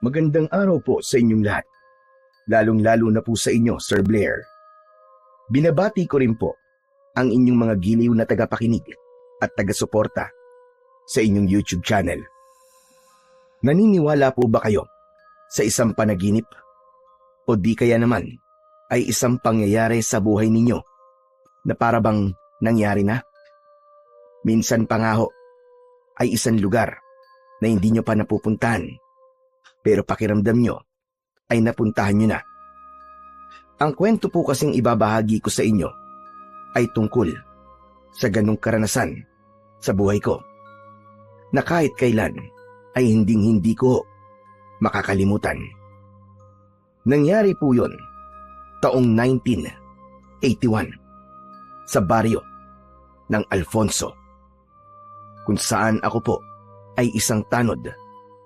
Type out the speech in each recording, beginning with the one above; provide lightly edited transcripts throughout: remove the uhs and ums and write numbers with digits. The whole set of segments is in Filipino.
Magandang araw po sa inyong lahat, lalong-lalo na po sa inyo, Sir Blair. Binabati ko rin po ang inyong mga giliw na tagapakinig at taga-suporta sa inyong YouTube channel. Naniniwala po ba kayo sa isang panaginip o di kaya naman ay isang pangyayari sa buhay ninyo na para bang nangyari na? Minsan pa nga ho ay isang lugar na hindi nyo pa napupuntahan pero pakiramdam nyo ay napuntahan nyo na. Ang kwento po kasing ibabahagi ko sa inyo ay tungkol sa ganong karanasan sa buhay ko na kahit kailan ay hinding-hindi ko makakalimutan. Nangyari po yun taong 1981 sa baryo ng Alfonso, kung saan ako po ay isang tanod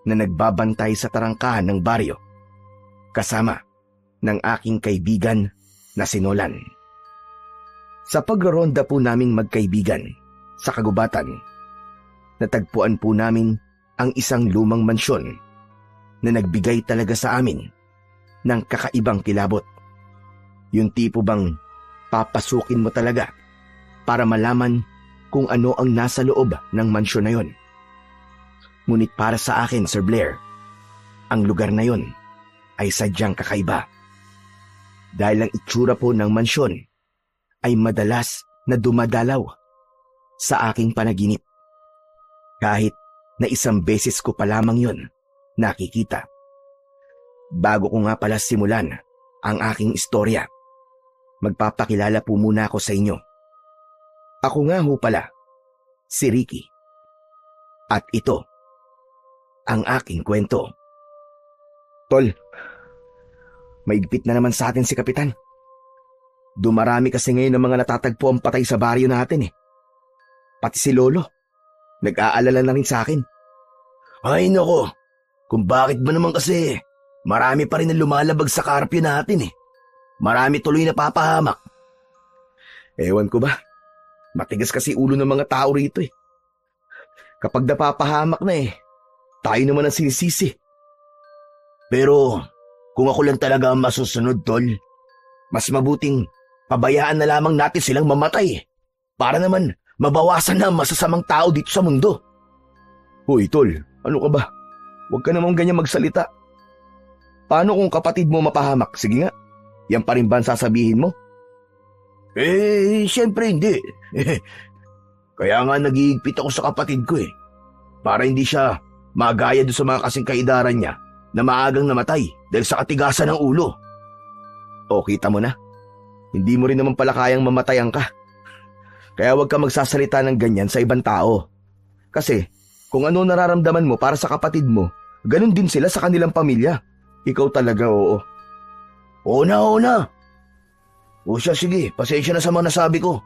na nagbabantay sa tarangkahan ng baryo kasama ng aking kaibigan na si Nolan. Sa pagraronda po naming magkaibigan sa kagubatan, natagpuan po namin ang isang lumang mansyon na nagbigay talaga sa amin ng kakaibang kilabot. Yung tipo bang papasukin mo talaga para malaman kung ano ang nasa loob ng mansyon na yon. Ngunit para sa akin, Sir Blair, ang lugar na yon ay sadyang kakaiba. Dahil ang itsura po ng mansyon ay madalas na dumadalaw sa aking panaginip. Kahit na isang beses ko pa lamang yon nakikita. Bago ko nga pala simulan ang aking istorya, magpapakilala po muna ako sa inyo. Ako nga ho pala, si Ricky. At ito ang aking kwento. Tol, maigpit na naman sa atin si Kapitan. Dumarami kasi ngayon ng mga natatagpo ang patay sa baryo natin eh. Pati si Lolo, nag-aalala na rin sa akin. Ay nako, kung bakit ba naman kasi marami pa rin na lumalabag sa karpyo natin eh. Marami tuloy na papahamak. Ewan ko ba, matigas kasi ulo ng mga tao rito eh. Kapag napapahamak na eh, tayo naman ang sinisisi. Pero kung ako lang talaga ang masusunod, Tol, mas mabuting pabayaan na lamang natin silang mamatay para naman mabawasan na ang masasamang tao dito sa mundo. Hoy, Tol, ano ka ba? Huwag ka namang ganyan magsalita. Paano kung kapatid mo mapahamak? Sige nga, yan pa rin ba ang sasabihin mo? Siyempre hindi. Kaya nga nag-iigpit ako sa kapatid ko eh. Para hindi siya magaya doon sa mga kasing kaidaran niya na maagang namatay dahil sa katigasan ng ulo. O kita mo na, hindi mo rin naman pala kayang mamatayan ka. Kaya huwag ka magsasalita ng ganyan sa ibang tao. Kasi kung ano nararamdaman mo para sa kapatid mo, ganun din sila sa kanilang pamilya. Ikaw talaga, oo. Oo na. O siya, sige, pasensya na sa mga nasabi ko.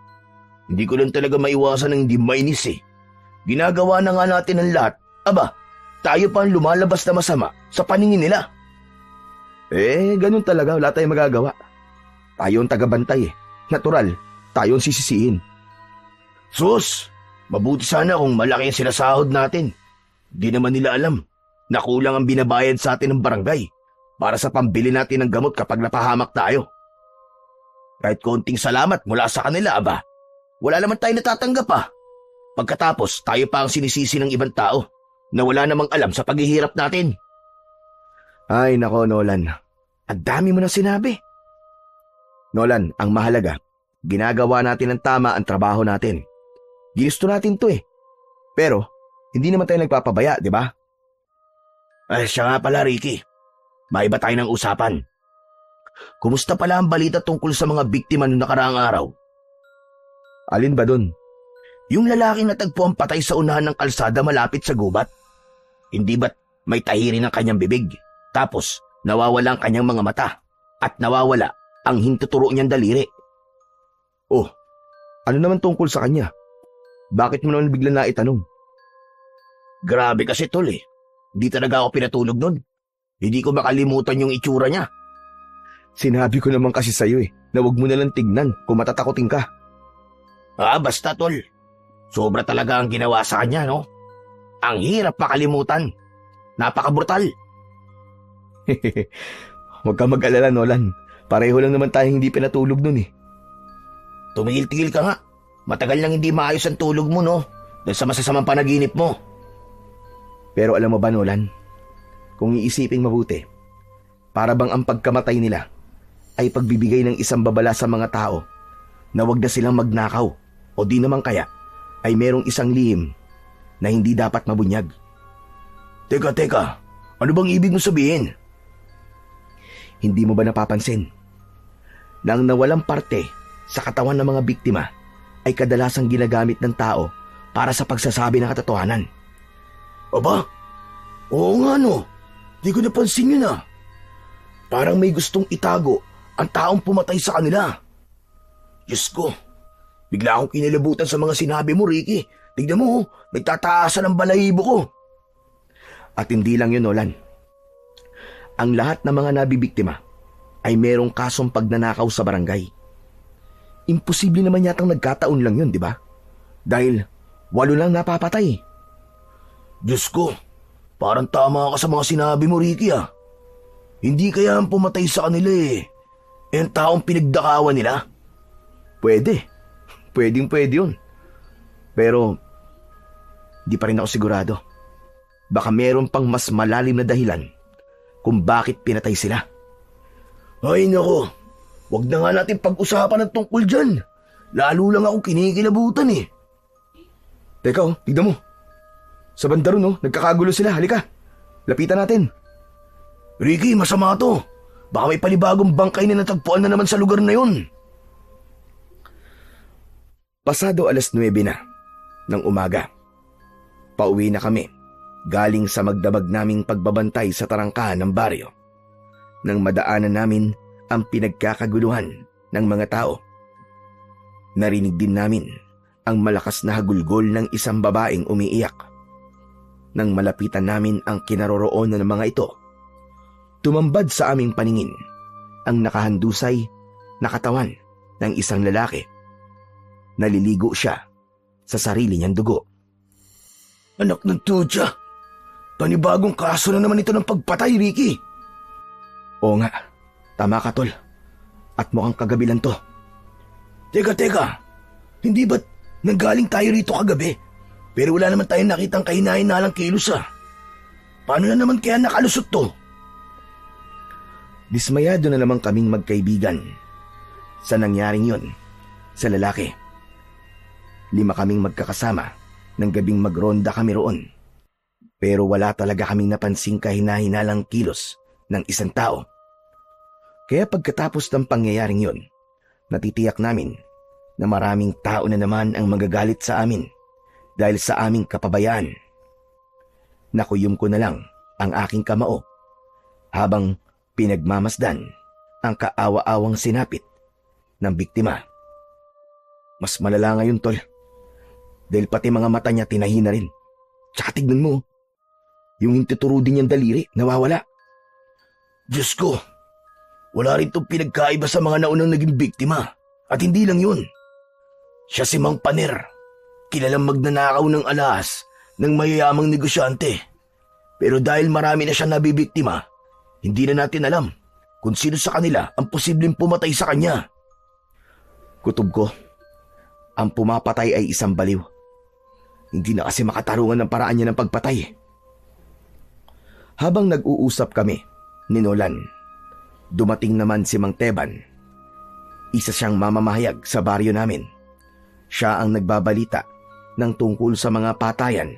Hindi ko lang talaga maiwasan ng hindi mainis eh. Ginagawa na nga natin ang lahat. Aba, tayo pa ang lumalabas na masama sa paningin nila. Ganun talaga, wala tayong magagawa. Tayo ang tagabantay eh. Natural, tayo ang sisisihin. Sus, mabuti sana kung malaki ang sinasahod natin. Di naman nila alam na kulang ang binabayad sa atin ng barangay para sa pambili natin ng gamot kapag napahamak tayo. Kahit konting salamat mula sa kanila, aba, wala naman tayo natatanggap pa. Pagkatapos, tayo pa ang sinisisi ng ibang tao na wala namang alam sa paghihirap natin. Ay nako, Nolan. Ang dami mo na sinabi. Nolan, ang mahalaga, ginagawa natin ng tama ang trabaho natin. Ginusto natin to eh. Pero, hindi naman tayo nagpapabaya, di ba? Siya nga pala, Ricky. Maiba tayo ng usapan. Kumusta pala ang balita tungkol sa mga biktima noong nakaraang araw? Alin ba dun? Yung lalaking natagpo ang patay sa unahan ng kalsada malapit sa gubat. Hindi ba't may tahirin ang kanyang bibig? Tapos, nawawala ang kanyang mga mata. At nawawala ang hintuturo niyang daliri. Oh, ano naman tungkol sa kanya? Bakit mo naman bigla na itanong? Grabe kasi, Tol eh. Di talaga ako pinatulog nun. Hindi ko makalimutan yung itsura niya. Sinabi ko naman kasi sa'yo eh, na huwag mo nalang tignan kung matatakotin ka. Basta, Tol. Sobra talaga ang ginawa sa kanya, no? Ang hirap makalimutan. Napakabrutal. Huwag ka mag-alala, Nolan. Pareho lang naman tayong hindi pinatulog nun eh. Tumigil-tigil ka nga. Matagal nang hindi maayos ang tulog mo, no? Dahil sa masasamang panaginip mo. Pero alam mo ba, Nolan? Kung iisiping mabuti, para bang ang pagkamatay nila ay pagbibigay ng isang babala sa mga tao na wag na silang magnakaw o di naman kaya ay merong isang lihim na hindi dapat mabunyag. Teka. Ano bang ibig mo sabihin? Hindi mo ba napapansin na ang nawalang parte sa katawan ng mga biktima ay kadalasang ginagamit ng tao para sa pagsasabi ng katotohanan? Aba? Oo nga no. Di ko napansin yun ah. Parang may gustong itago ang taong pumatay sa kanila. Diyos ko. Bigla akong kinilabutan sa mga sinabi mo, Ricky. Tignan mo, nagtataasan ang balahibo ko. At hindi lang yun, Nolan. Ang lahat ng mga nabibiktima ay merong kasong pagnanakaw sa barangay. Imposible naman yatang nagkataon lang yun, di ba? Dahil 8 lang napapatay. Diyos ko, parang tama ka sa mga sinabi mo, Ricky ah. Hindi kaya ang pumatay sa kanila eh ang taong pinagdakawan nila? Pwede. Pwede yun. Pero, di pa rin ako sigurado. Baka meron pang mas malalim na dahilan kung bakit pinatay sila. Ay nako, wag na nga natin pag-usapan ng tungkol dyan. Lalo lang ako kinikilabutan eh. Teka tignan mo. Sa banda ron nagkakagulo sila. Halika, lapitan natin. Ricky, masama to. Baka may panibagong bangkay na natagpuan na naman sa lugar na yun. Pasado 9:00 na ng umaga. Pauwi na kami galing sa magdamag naming pagbabantay sa tarangkahan ng baryo. Nang madaanan namin ang pinagkakaguluhan ng mga tao. Narinig din namin ang malakas na hagulgol ng isang babaeng umiiyak. Nang malapitan namin ang kinaroroonan ng mga ito, tumambad sa aming paningin ang nakahandusay na katawan ng isang lalaki. Naliligo siya sa sarili niyang dugo. Anak ng tudya, panibagong kaso na naman ito ng pagpatay, Ricky. Oo nga, tama ka tol. At mukhang kagabi lang to. Teka, hindi ba't nanggaling tayo rito kagabi? Pero wala naman tayong nakitang kahinahin-nalang kilos ah. Paano na naman kaya nakalusot to? Dismayado na naman kaming magkaibigan sa nangyaring yun sa lalaki. 5 kaming magkakasama ng gabing magronda kami roon. Pero wala talaga kaming napansing kahina-hinalang kilos ng isang tao. Kaya pagkatapos ng pangyayaring yun, natitiyak namin na maraming tao na naman ang magagalit sa amin dahil sa aming kapabayaan. Nakuyom ko na lang ang aking kamao habang pinagmamasdan ang kaawa-awang sinapit ng biktima. Mas malala ngayon, tol. Dahil pati mga mata niya tinahi na rin. Tsaka tignan mo, yung hintuturo din niyang daliri, nawawala. Diyos ko, wala rin itong pinagkaiba sa mga naunang naging biktima. At hindi lang yun. Siya si Mang Paner, kilalang magnanakaw ng alahas ng mayayamang negosyante. Pero dahil marami na siya nabibiktima, hindi na natin alam kung sino sa kanila ang posibleng pumatay sa kanya. Kutob ko, ang pumapatay ay isang baliw. Hindi na kasi makatarungan ng paraan niya ng pagpatay. Habang nag-uusap kami ni Nolan, dumating naman si Mang Teban. Isa siyang mamamahayag sa baryo namin. Siya ang nagbabalita ng tungkol sa mga patayan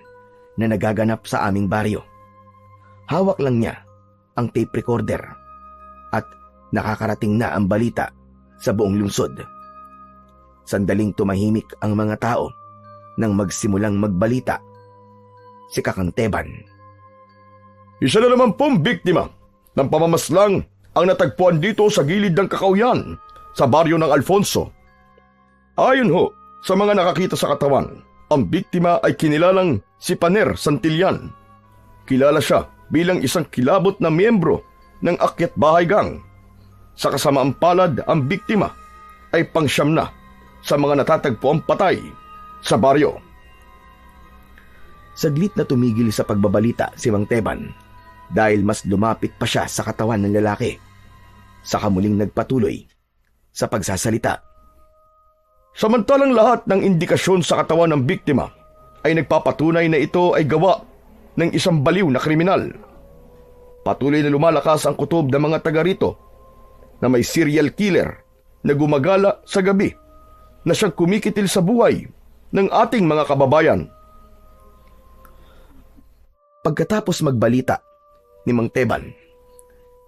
na nagaganap sa aming baryo. Hawak lang niya ang tape recorder at nakakarating na ang balita sa buong lungsod. Sandaling tumahimik ang mga tao nang magsimulang magbalita si Kakang Teban. Isa na naman pong biktima ng pamamaslang ang natagpuan dito sa gilid ng Kakauyan sa baryo ng Alfonso. Ayon ho sa mga nakakita sa katawan, ang biktima ay kinilalang si Paner Santillan. Kilala siya bilang isang kilabot na miyembro ng Akyat Bahay Gang. Sa kasamaang palad, ang biktima ay pangsyam na sa mga natatagpuang patay sa baryo. Saglit na tumigil sa pagbabalita si Mang Teban dahil mas lumapit pa siya sa katawan ng lalaki. Saka muling nagpatuloy sa pagsasalita. Samantalang lahat ng indikasyon sa katawan ng biktima ay nagpapatunay na ito ay gawa ng isang baliw na kriminal. Patuloy na lumalakas ang kutob ng mga taga rito na may serial killer na gumagala sa gabi na siyang kumikitil sa buhay ng ating mga kababayan. Pagkatapos magbalita ni Mang Teban,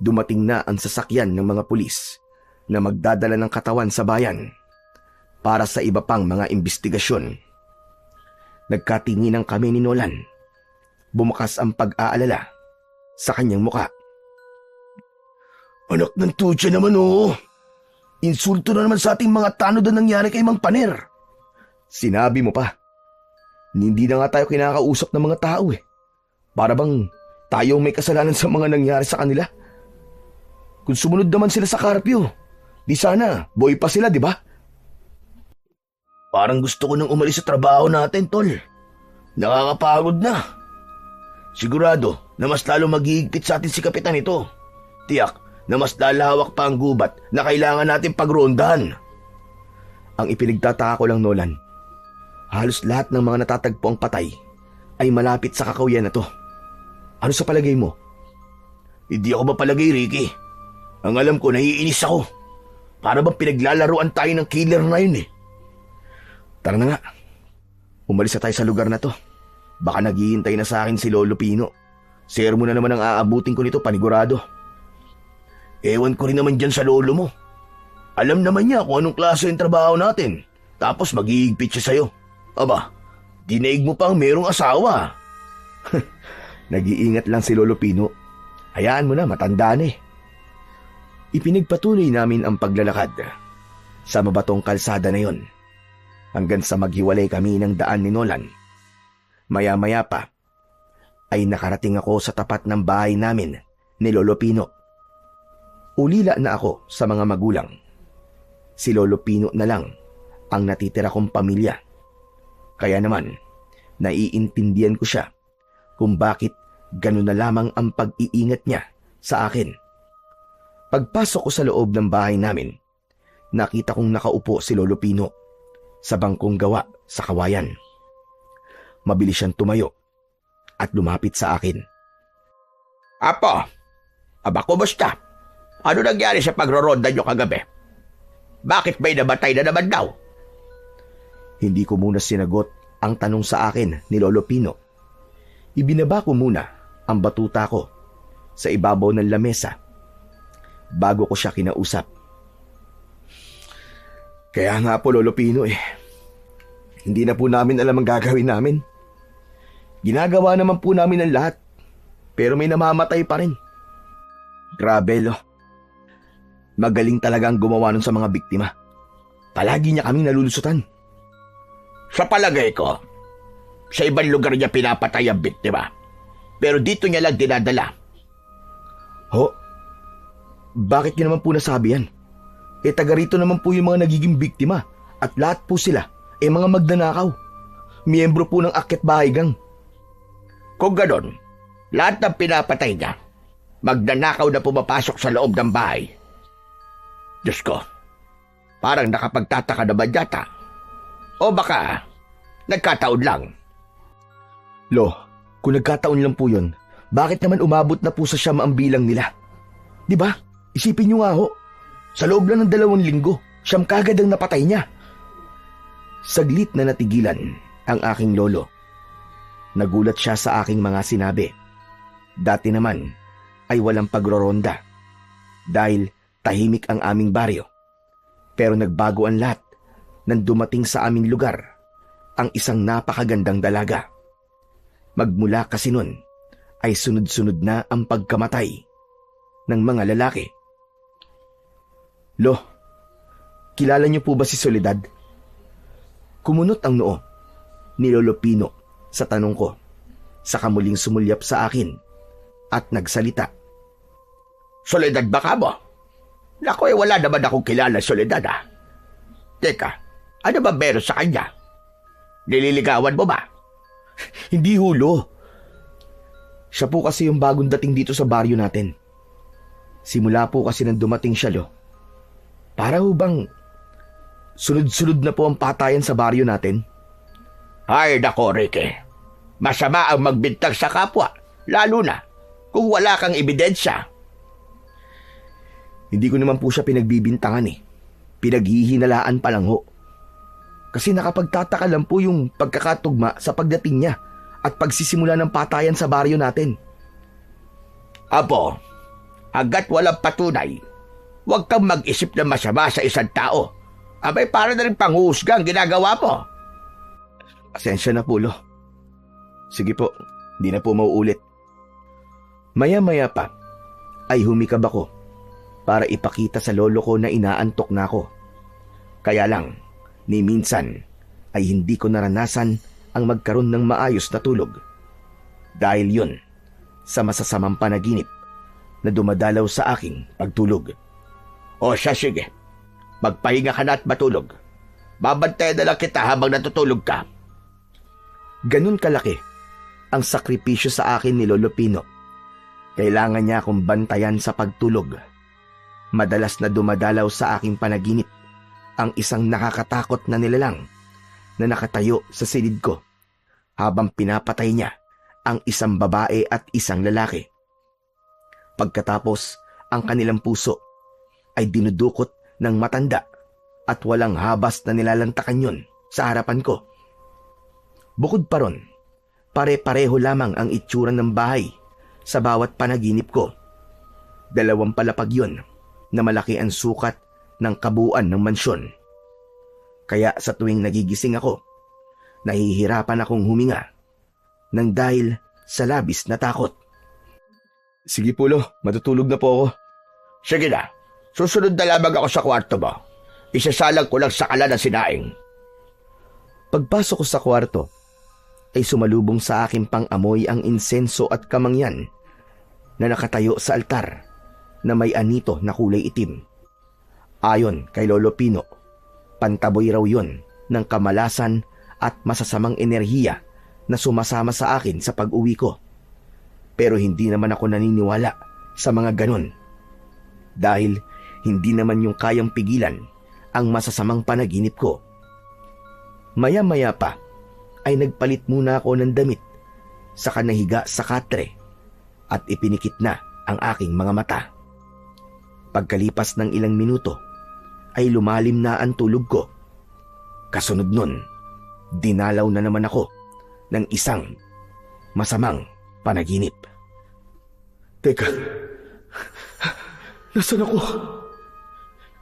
dumating na ang sasakyan ng mga pulis na magdadala ng katawan sa bayan para sa iba pang mga imbestigasyon. Nagkatinginan kami ni Nolan. Bumukas ang pag-aalala sa kanyang muka. Anak ng tutya naman oh. Insulto na naman sa ating mga tanod na nangyari kay Mang Paner. Sinabi mo pa. Hindi na nga tayo kinakausap ng mga tao eh. Para bang tayo may kasalanan sa mga nangyari sa kanila. Kung sumunod naman sila sa karpyo, di sana boy pa sila, di ba? Parang gusto ko nang umalis sa trabaho natin, tol. Nakakapagod na. Sigurado na mas lalo maghihigpit sa atin si Kapitan ito. Tiyak na mas lalawak pa ang gubat na kailangan natin pagrondahan. Ang ipinagtataka ko lang, Nolan, halos lahat ng mga natatagpo ang patay ay malapit sa kakawyan na to. Ano sa palagay mo? Hindi ako mapalagay, Ricky. Ang alam ko, naiinis ako. Para bang pinaglalaruan tayo ng killer na yun eh. Tara na nga. Umalis na tayo sa lugar na to. Baka naghihintay na sa akin si Lolo Pino. Sermon na naman ang aabutin ko nito, panigurado. Ewan ko rin naman dyan sa lolo mo. Alam naman niya kung anong klase yung trabaho natin. Tapos mag-iigpit siya sa'yo. Aba, dinaig mo pang merong asawa. Nag-iingat lang si Lolo Pino. Hayaan mo na, matanda na eh. Ipinagpatuloy namin ang paglalakad sa mabatong kalsada na yon hanggang sa maghiwalay kami ng daan ni Nolan. Maya-maya pa ay nakarating ako sa tapat ng bahay namin ni Lolo Pino. Ulila na ako sa mga magulang. Si Lolo Pino na lang ang natitira kong pamilya. Kaya naman, naiintindihan ko siya kung bakit ganun na lamang ang pag-iingat niya sa akin. Pagpasok ko sa loob ng bahay namin, nakita kong nakaupo si Lolo Pino sa bangkong gawa sa kawayan. Mabilis siyang tumayo at lumapit sa akin. Apo, aba kumusta? Ano nangyari sa pagroronda niyo kagabi? Bakit may namatay na naman daw? Hindi ko muna sinagot ang tanong sa akin ni Lolo Pino. Ibinaba ko muna ang batuta ko sa ibabaw ng lamesa bago ko siya kinausap. Kaya nga po, Lolo Pino hindi na po namin alam ang gagawin namin. Ginagawa naman po namin ang lahat, pero may namamatay pa rin. Grabe, Lo. Magaling talaga ang gumawa nun sa mga biktima. Palagi niya kaming nalulusutan. Sa palagay ko, sa ibang lugar niya pinapatay ang biktima. Pero dito niya lang dinadala. Ho? Bakit niyo naman po nasabi yan? Taga rito naman po yung mga nagiging biktima. At lahat po sila mga magnanakaw. Miyembro po ng Akyat Bahay Gang. Kung ganon, lahat ng pinapatay niya, magnanakaw na pumapasok sa loob ng bahay. Diyos ko, parang nakapagtataka naman yata. O baka, nagkataon lang. Lo, kung nagkataon lang po yun, bakit naman umabot na po sa siyam ang bilang nila? Diba? Isipin nyo nga ho, sa loob lang ng 2 linggo, siyam kagad ang napatay niya. Saglit na natigilan ang aking lolo. Nagulat siya sa aking mga sinabi. Dati naman ay walang pagroronda dahil tahimik ang aming baryo. Pero nagbago ang lahat nang dumating sa aming lugar ang isang napakagandang dalaga. Magmula kasi nun ay sunod-sunod na ang pagkamatay ng mga lalaki. Lo, kilala niyo po ba si Soledad? Kumunot ang noo ni Lolo Pino sa tanong ko, saka muling sumulyap sa akin at nagsalita. Soledad ba ka mo? Naku, wala naman akong kilala Soledad ah. Teka, ano ba meron sa kanya? Nililigawan mo ba? Hindi hulo. Siya po kasi yung bagong dating dito sa baryo natin. Simula po kasi nang dumating siya, Lo. Para ho bang sunod-sunod na po ang patayan sa baryo natin? Ay, nako, Ricky. Masama ang magbintang sa kapwa, lalo na kung wala kang ebidensya. Hindi ko naman po siya pinagbibintangan eh. Pinaghihinalaan pa lang ho. Kasi nakapagtataka lang po yung pagkakatugma sa pagdating niya at pagsisimula ng patayan sa baryo natin. Apo, hanggat walang patunay, huwag kang mag-isip na masama sa isang tao. Abay, para na rin panghusga ang ginagawa mo. Pasensya na po, Lo. Sige po, di na po mauulit. Maya-maya pa ay humikab ako para ipakita sa lolo ko na inaantok na ako. Kaya lang, ni minsan ay hindi ko naranasan ang magkaroon ng maayos na tulog. Dahil yun sa masasamang panaginip na dumadalaw sa aking pagtulog. O siya, sige. Magpahinga ka na at matulog. Babantayan na lang kita habang natutulog ka. Ganun kalaki ang sakripisyo sa akin ni Lolo Pino. Kailangan niya akong bantayan sa pagtulog. Madalas na dumadalaw sa aking panaginip ang isang nakakatakot na nilalang na nakatayo sa silid ko habang pinapatay niya ang isang babae at isang lalaki. Pagkatapos, ang kanilang puso ay dinudukot ng matanda at walang habas na nilalantakan yun sa harapan ko. Bukod pa ron, pare-pareho lamang ang itsura ng bahay sa bawat panaginip ko. 2 palapag yun na malaki ang sukat ng kabuuan ng mansyon. Kaya sa tuwing nagigising ako, nahihirapan akong huminga nang dahil sa labis na takot. Sige po, Lo, matutulog na po ako. Sige na, susunod na lamang ako sa kwarto mo. Isasalang ko lang sa kala ng sinaing. Pagpasok ko sa kwarto, ay sumalubong sa aking pang-amoy ang insenso at kamangyan na nakatayo sa altar na may anito na kulay itim. Ayon kay Lolo Pino, pantaboy raw yun ng kamalasan at masasamang enerhiya na sumasama sa akin sa pag-uwi ko. Pero hindi naman ako naniniwala sa mga ganon. Dahil hindi naman yung kayang pigilan ang masasamang panaginip ko. Maya-maya pa ay nagpalit muna ako ng damit, saka nahiga sa katre at ipinikit na ang aking mga mata. Pagkalipas ng ilang minuto ay lumalim na ang tulog ko. Kasunod nun, dinalaw na naman ako ng isang masamang panaginip. Teka, nasaan ako?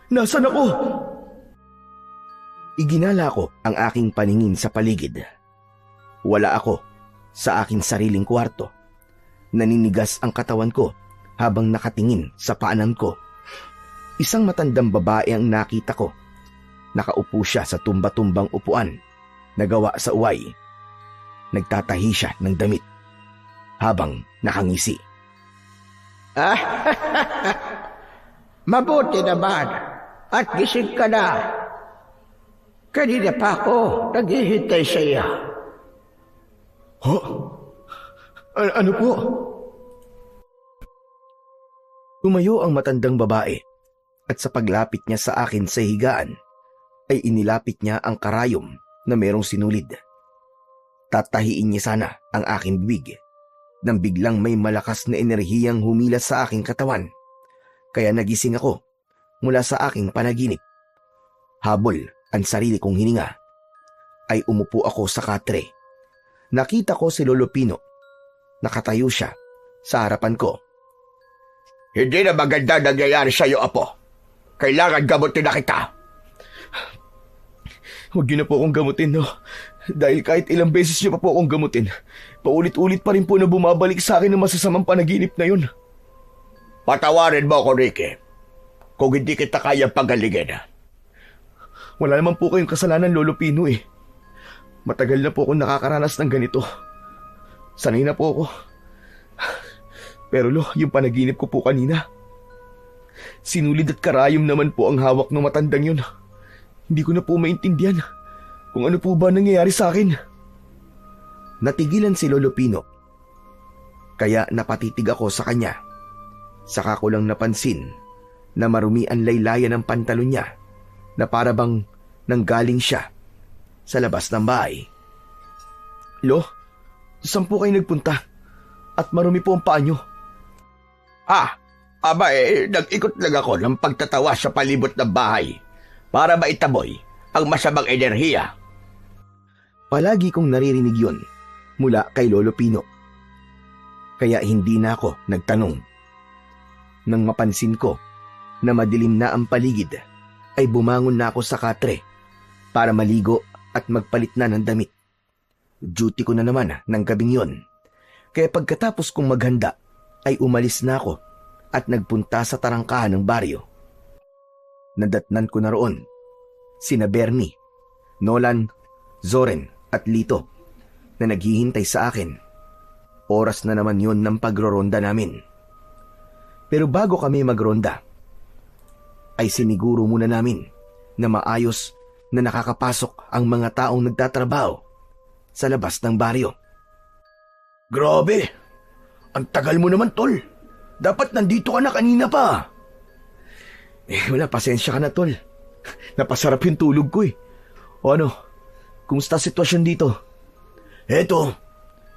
Nasaan ako? Iginala ko ang aking paningin sa paligid. Wala ako sa aking sariling kwarto. Naninigas ang katawan ko habang nakatingin sa paanan ko. Isang matandang babae ang nakita ko. Nakaupo siya sa tumba-tumbang upuan na gawa sa uway. Nagtatahi siya ng damit habang nakangisi. Mabuti naman at gising ka na. Kanina pa ako naghihintay sa iya. Ano po? Tumayo ang matandang babae at sa paglapit niya sa akin sa higaan ay inilapit niya ang karayom na merong sinulid. Tatahiin niya sana ang aking bibig nang biglang may malakas na enerhiyang humila sa aking katawan. Kaya nagising ako mula sa aking panaginip. Habol ang sarili kong hininga ay umupo ako sa katre. Nakita ko si Lolo Pino. Nakatayo siya sa harapan ko. Hindi na maganda nangyayari sa iyo, Apo. Kailangan gamutin na kita. Huwag niyo na po akong gamutin, no? Dahil kahit ilang beses niyo pa po akong gamutin, paulit-ulit pa rin po na bumabalik sa akin ang masasamang panaginip na yun. Patawarin mo ako, Ricky, kung hindi kita kayang pagalingin. Wala naman po kayong kasalanan, Lolo Pino eh. Matagal na po akong nakakaranas ng ganito. Sanay na po ako. Pero Lo, yung panaginip ko po kanina, sinulid at karayom naman po ang hawak ng matandang yun. Hindi ko na po maintindihan kung ano po ba nangyayari sa akin. Natigilan si Lolo Pino. kaya napatitig ako sa kanya. Saka ko lang napansin na marumi ang laylayan ng pantalon niya na para bang nanggaling siya sa labas ng bahay. Lo, saan po kayo nagpunta? At marumi po ang paa niyo. Nag-ikot lang ako ng pagtatawa sa palibot ng bahay para maitaboy ang masamang enerhiya. Palagi kong naririnig yun mula kay Lolo Pino. Kaya hindi na ako nagtanong. Nang mapansin ko na madilim na ang paligid, ay bumangon na ako sa katre para maligo at magpalit na ng damit. Duty ko na naman ng gabing yon. Kaya pagkatapos kong maghanda, ay umalis na ako at nagpunta sa tarangkahan ng baryo. Nadatnan ko na roon sina Bernie, Nolan, Zoren at Lito na naghihintay sa akin. Oras na naman yon ng pagroronda namin. Pero bago kami magronda, ay siniguro muna namin na maayos na nakakapasok ang mga taong nagtatrabaho sa labas ng baryo. Grabe! Ang tagal mo naman, tol. Dapat nandito ka na kanina pa. Wala, pasensya ka na, tol. Napasarap yung tulog ko eh. O ano, kumusta sitwasyon dito? Eto,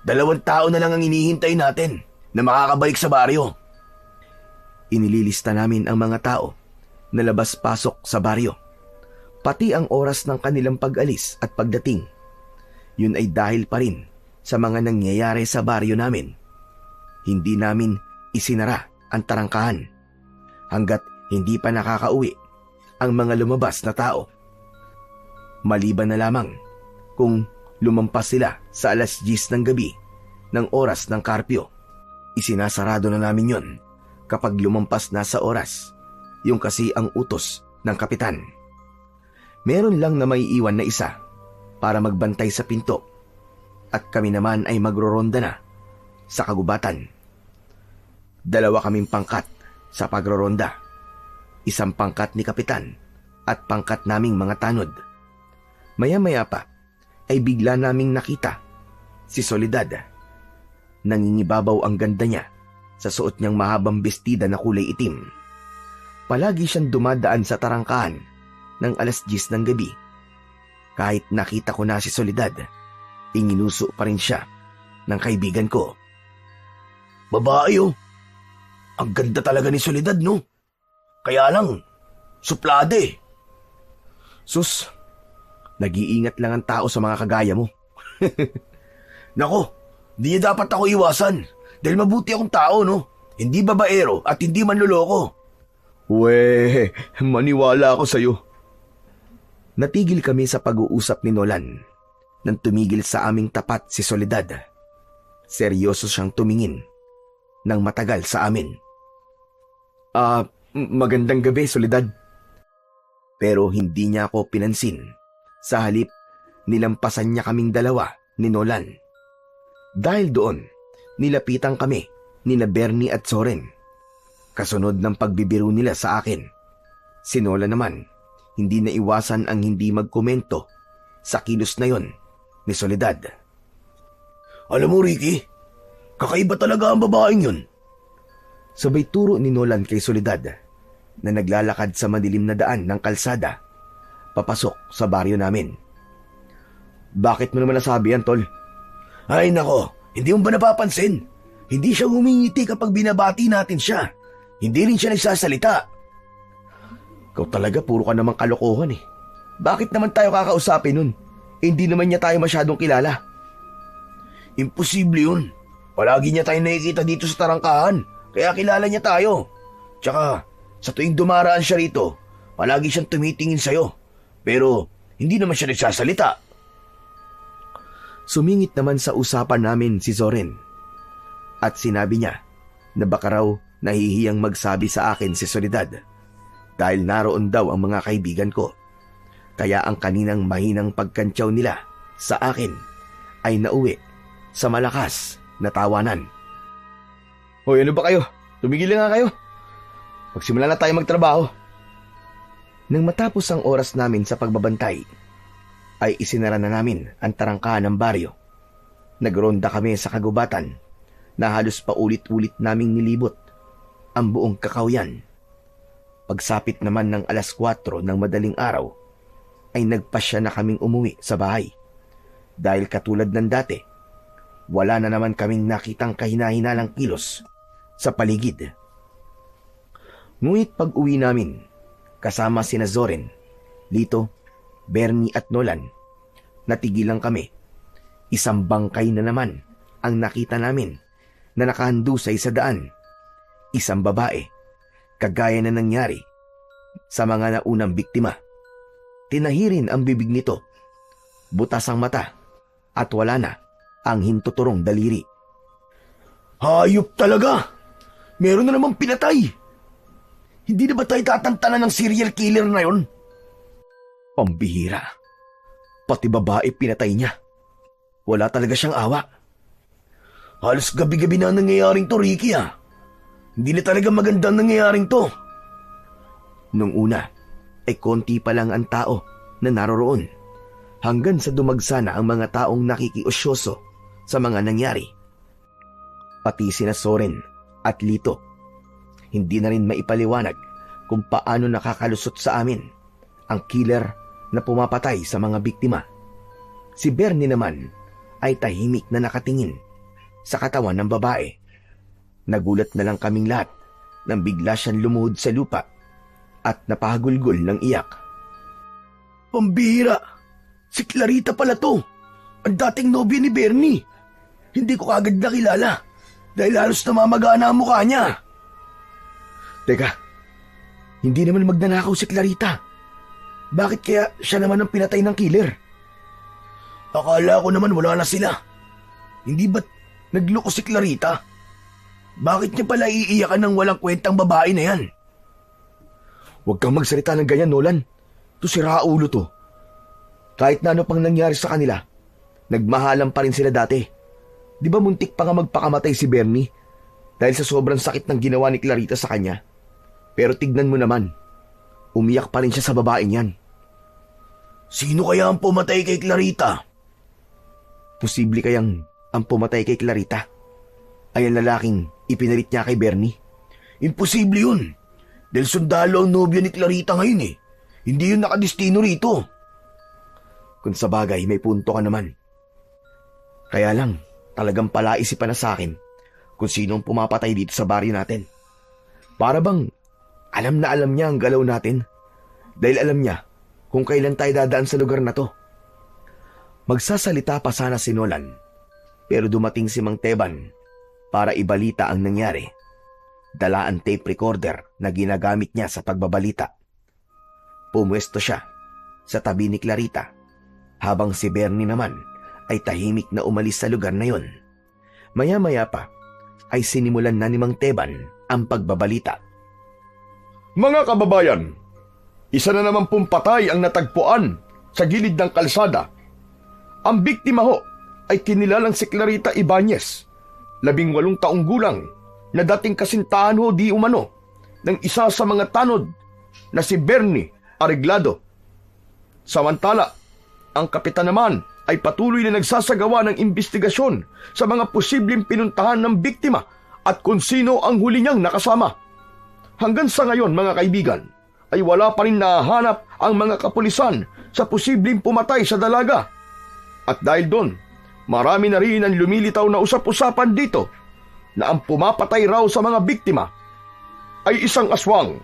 2 tao na lang ang inihintay natin na makakabalik sa baryo. Inililista namin ang mga tao na labas-pasok sa baryo, pati ang oras ng kanilang pag-alis at pagdating. Yun ay dahil pa rin sa mga nangyayari sa baryo namin. Hindi namin isinara ang tarangkahan hanggat hindi pa nakakauwi ang mga lumabas na tao. Maliban na lamang kung lumampas sila sa 10:00 ng gabi ng oras ng karpyo. Isinasarado na namin yon kapag lumampas na sa oras, yung kasi ang utos ng kapitan. Meron lang na may iwan na isa para magbantay sa pinto at kami naman ay magroronda na sa kagubatan. 2 kaming pangkat sa pagroronda. 1 pangkat ni kapitan at pangkat naming mga tanod. Maya-maya pa ay bigla naming nakita si Soledad. Nangingibabaw ang ganda niya sa suot niyang mahabang bestida na kulay itim. Palagi siyang dumadaan sa tarangkahan ng 10:00 ng gabi. Kahit nakita ko na si Soledad, inginuso pa rin siya ng kaibigan ko. Babae oh. Ang ganda talaga ni Soledad, no? Kaya lang, suplade. Sus, nag-iingat lang ang tao sa mga kagaya mo. Nako, di niya dapat ako iwasan dahil mabuti akong tao, no? Hindi babaero at hindi manloloko. We, maniwala ako sa'yo. Natigil kami sa pag-uusap ni Nolan nang tumigil sa aming tapat si Soledad. Seryoso siyang tumingin ng matagal sa amin. Magandang gabi, Soledad. Pero hindi niya ako pinansin. Sa halip, nilampasan niya kaming dalawa ni Nolan. Dahil doon, nilapitan kami nina Bernie at Zoren. Kasunod ng pagbibiro nila sa akin. Si Nolan naman, hindi na iwasan ang hindi magkomento sa kilos na yon ni Soledad. Alam mo, Ricky, kakaiba talaga ang babaeng yun. Sabay turo ni Nolan kay Soledad na naglalakad sa madilim na daan ng kalsada papasok sa baryo namin. Bakit mo naman nasabi yan, tol? Ay nako, hindi mo ba napapansin? Hindi siya humingiti kapag binabati natin siya. Hindi rin siya nagsasalita. Ikaw talaga, puro ka namang kalokohan eh. Bakit naman tayo kakausapin nun? Hindi naman niya tayo masyadong kilala. Imposible yun. Palagi niya tayo nakikita dito sa tarangkahan, kaya kilala niya tayo. Tsaka, sa tuwing dumaraan siya rito, palagi siyang tumitingin sa'yo. Pero, hindi naman siya nagsasalita. Sumingit naman sa usapan namin si Zoren. At sinabi niya na baka raw nahihiyang magsabi sa akin si Soledad dahil naroon daw ang mga kaibigan ko. Kaya ang kaninang mahinang pagkantyaw nila sa akin ay nauwi sa malakas na tawanan. Hoy, ano ba kayo? Tumigil na nga kayo. Magsimula na tayo magtrabaho. Nang matapos ang oras namin sa pagbabantay, ay isinara na namin ang tarangkahan ng baryo. Nagronda kami sa kagubatan na halos paulit-ulit naming nilibot ang buong Kakawyan. Pagsapit naman ng 4:00 ng madaling araw, ay nagpasya na kaming umuwi sa bahay. Dahil katulad ng dati, wala na naman kaming nakitang kahina-hinalang kilos sa paligid. Ngunit pag-uwi namin, kasama sina Zoren, Lito, Bernie at Nolan, natigilan kami. Isang bangkay na naman ang nakita namin na nakahandusay sa daan. Isang babae, kagaya na nangyari sa mga naunang biktima. Tinahirin ang bibig nito, butas ang mata, at wala na ang hintuturong daliri. Hayop talaga! Meron na namang pinatay! Hindi na ba tayo tatantanan ng serial killer na yon? Pambihira. Pati babae pinatay niya. Wala talaga siyang awa. Halos gabi-gabi na nangyayaring to, Ricky ah. Hindi na talaga magandang nangyayaring to. Nung una, ay konti pa lang ang tao na naroroon, hanggang sa dumagsa na ang mga taong nakikiusyoso sa mga nangyari. Pati sina Soren at Lito, hindi na rin maipaliwanag kung paano nakakalusot sa amin ang killer na pumapatay sa mga biktima. Si Bernie naman ay tahimik na nakatingin sa katawan ng babae. Nagulat na lang kaming lahat nang bigla siyang lumuhod sa lupa at napahagulgol ng iyak. Pambihira! Si Clarita pala to! Ang dating nobya ni Bernie! Hindi ko kagad nakilala dahil halos namamagana ang mukha niya. Teka, hindi naman magnanakaw si Clarita. Bakit kaya siya naman ang pinatay ng killer? Akala ko naman wala na sila. Hindi ba't nagloko si Clarita? Bakit niya pala iiyakan ng walang kwentang babae na yan? Huwag kang magsalita ng ganyan, Nolan. To si Raulo to. Kahit na ano pang nangyari sa kanila, nagmahalan pa rin sila dati. Di ba muntik pa nga magpakamatay si Bernie dahil sa sobrang sakit ng ginawa ni Clarita sa kanya? Pero tignan mo naman, umiyak pa rin siya sa babaeng yan. Sino kaya ang pumatay kay Clarita? Posible kayang ang pumatay kay Clarita ay ang lalaking ipinalit niya kay Bernie? Imposible yun. Dahil sundalo ang nobyo ni Clarita ngayon eh. Hindi yun nakadestino rito. Kung sa bagay, may punto ka naman. Kaya lang, talagang palaisipan na sa akin kung sinong pumapatay dito sa baryo natin. Para bang alam na alam niya ang galaw natin dahil alam niya kung kailan tayo dadaan sa lugar na to. Magsasalita pa sana si Nolan, pero dumating si Mang Teban para ibalita ang nangyari. Dala ang tape recorder na ginagamit niya sa pagbabalita. Pumwesto siya sa tabi ni Clarita, habang si Bernie naman ay tahimik na umalis sa lugar na yon. Maya-maya pa ay sinimulan na ni Mang Teban ang pagbabalita. Mga kababayan, isa na naman pong patay ang natagpuan sa gilid ng kalsada. Ang biktima ho ay kinilalang si Clarita Ibanez, 18 taong gulang, na dating kasintahan ho di umano ng isa sa mga tanod na si Bernie Arreglado. Samantala, ang kapitan naman ay patuloy na nagsasagawa ng investigasyon sa mga posibleng pinuntahan ng biktima at kung sino ang huli niyang nakasama. Hanggang sa ngayon, mga kaibigan, ay wala pa rin nahahanap ang mga kapulisan sa posibleng pumatay sa dalaga. At dahil doon, marami na rin ang lumilitaw na usap-usapan dito na ang pumapatay raw sa mga biktima ay isang aswang.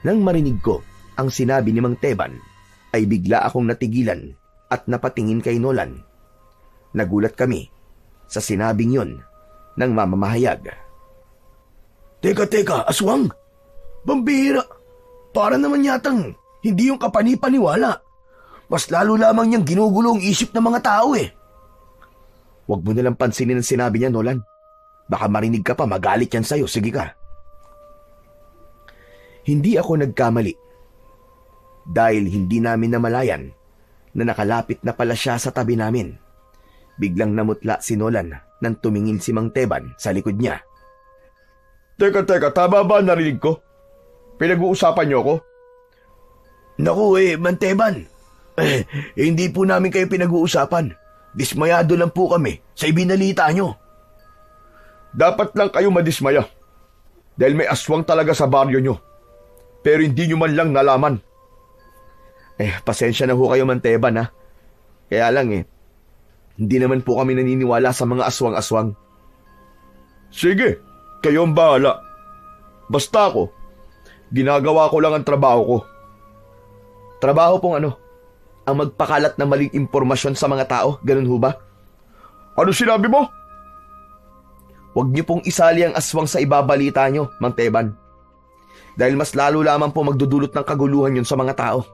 Nang marinig ko ang sinabi ni Mang Teban, ay bigla akong natigilan at napatingin kay Nolan. Nagulat kami sa sinabing yon ng mamamahayag. Teka, aswang? Bambira, para naman yatang hindi yung kapanipaniwala. Mas lalo lamang niyang ginugulo ang isip ng mga tao eh. Huwag mo nalang pansinin ang sinabi niya, Nolan. Baka marinig ka pa, magalit yan sa'yo. Sige ka. Hindi ako nagkamali. Dahil hindi namin namalayan na nakalapit na pala siya sa tabi namin. Biglang namutla si Nolan nang tumingin si Mang Teban sa likod niya. Teka, tama ba narinig ko? Pinag-uusapan niyo ako? Naku Mang Teban. Hindi po namin kayo pinag-uusapan. Dismayado lang po kami sa ibinalita nyo. Dapat lang kayo madismaya. Dahil may aswang talaga sa baryo nyo. Pero hindi nyo man lang nalaman. Pasensya na ho kayo, Manteban, ha? Kaya lang hindi naman po kami naniniwala sa mga aswang-aswang. Sige, kayo ang bahala. Basta ako, ginagawa ko lang ang trabaho ko. Trabaho pong ang magpakalat ng maling impormasyon sa mga tao, ganun ho ba? Ano sinabi mo? Huwag niyo pong isali ang aswang sa ibabalita niyo, Mang Teban. Dahil mas lalo lamang po magdudulot ng kaguluhan yun sa mga tao.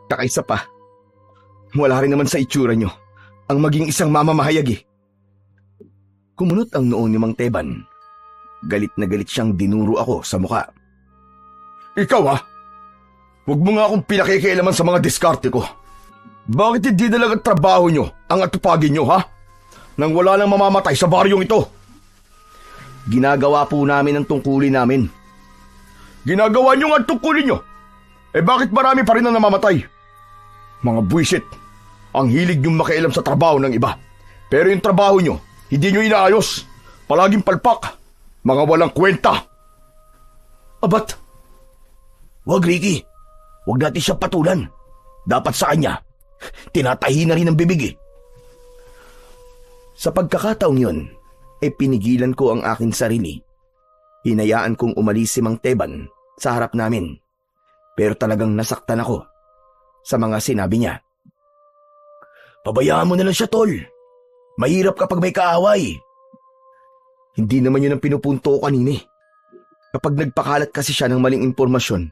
Kakaisa pa, wala rin naman sa itsura niyo ang maging isang mamamahayag. Kumunot ang noon ni Mang Teban. Galit na galit siyang dinuro ako sa muka. Ikaw huwag mo nga akong pinakikialaman sa mga diskarte ko. Bakit hindi na lang ang trabaho nyo ang atupagin nyo, nang wala nang mamamatay sa baryong ito? Ginagawa po namin ang tungkulin namin. Ginagawa nyo nga ang tungkulin nyo? Bakit marami pa rin ang namamatay? Mga buwisit, ang hilig nyong makialam sa trabaho ng iba. Pero yung trabaho nyo, hindi nyo inaayos. Palaging palpak. Mga walang kwenta. Abat, wag Ricky. Wag natin siya patulan. Dapat sa kanya, tinatahi na rin ang bibig. Sa pagkakataong yun, pinigilan ko ang aking sarili. Hinayaan kong umalis si Mang Teban sa harap namin. Pero talagang nasaktan ako sa mga sinabi niya. Pabayaan mo na lang siya, tol. Mahirap kapag may kaaway. Hindi naman yun ang pinupunto ko kanina. Kapag nagpakalat kasi siya ng maling impormasyon,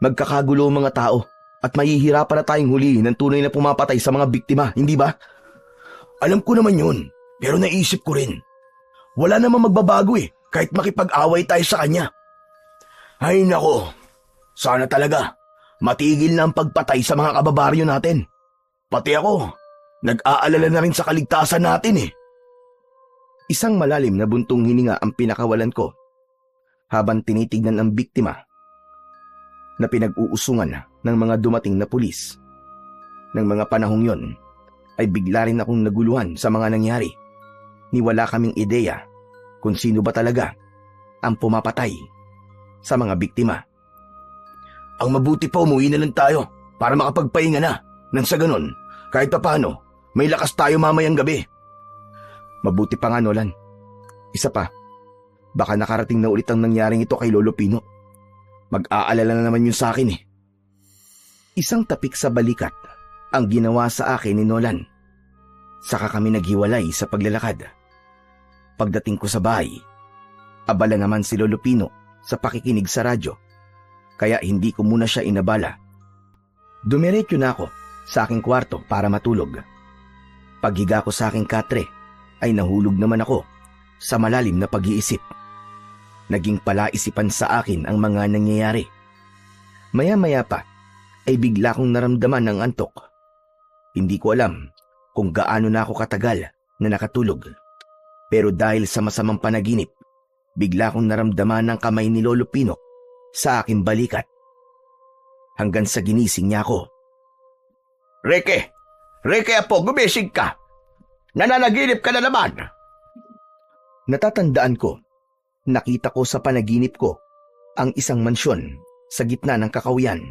magkakagulo ang mga tao at mahihirapan na tayong hulihin ng tunay na pumapatay sa mga biktima, hindi ba? Alam ko naman yun, pero naisip ko rin. Wala namang magbabago kahit makipag-away tayo sa kanya. Ay nako, sana talaga matigil na ang pagpatay sa mga kababaryo natin. Pati ako, nag-aalala na rin sa kaligtasan natin. Isang malalim na buntong hininga ang pinakawalan ko habang tinitignan ang biktima na pinag-uusungan ng mga dumating na pulis. Nang mga panahong yon ay bigla rin akong naguluhan sa mga nangyari. Ni wala kaming ideya kung sino ba talaga ang pumapatay sa mga biktima. Ang mabuti pa umuwi na lang tayo para makapagpahinga na. Nang sa ganon, kahit pa paano, may lakas tayo mamayang gabi. Mabuti pa nga, Nolan. Isa pa, baka nakarating na ulit ang nangyaring ito kay Lolo Pino. Mag-aalala na naman yun sa akin. Isang tapik sa balikat ang ginawa sa akin ni Nolan. Saka kami naghiwalay sa paglalakad. Pagdating ko sa bahay, abala naman si Lolo Pino sa pakikinig sa radyo, kaya hindi ko muna siya inabala. Dumiretso na ako sa aking kwarto para matulog. Paghiga ko sa aking katre, ay nahulog naman ako sa malalim na pag-iisip. Naging palaisipan sa akin ang mga nangyayari. Maya-maya pa, ay bigla kong naramdaman ng antok. Hindi ko alam kung gaano na ako katagal na nakatulog. Pero dahil sa masamang panaginip, bigla kong naramdaman ng kamay ni Lolo Pino sa aking balikat. Hanggang sa ginising niya ako. Ricky apo, gumising ka. Nananaginip ka na naman. Natatandaan ko, nakita ko sa panaginip ko ang isang mansyon sa gitna ng kakahuyan.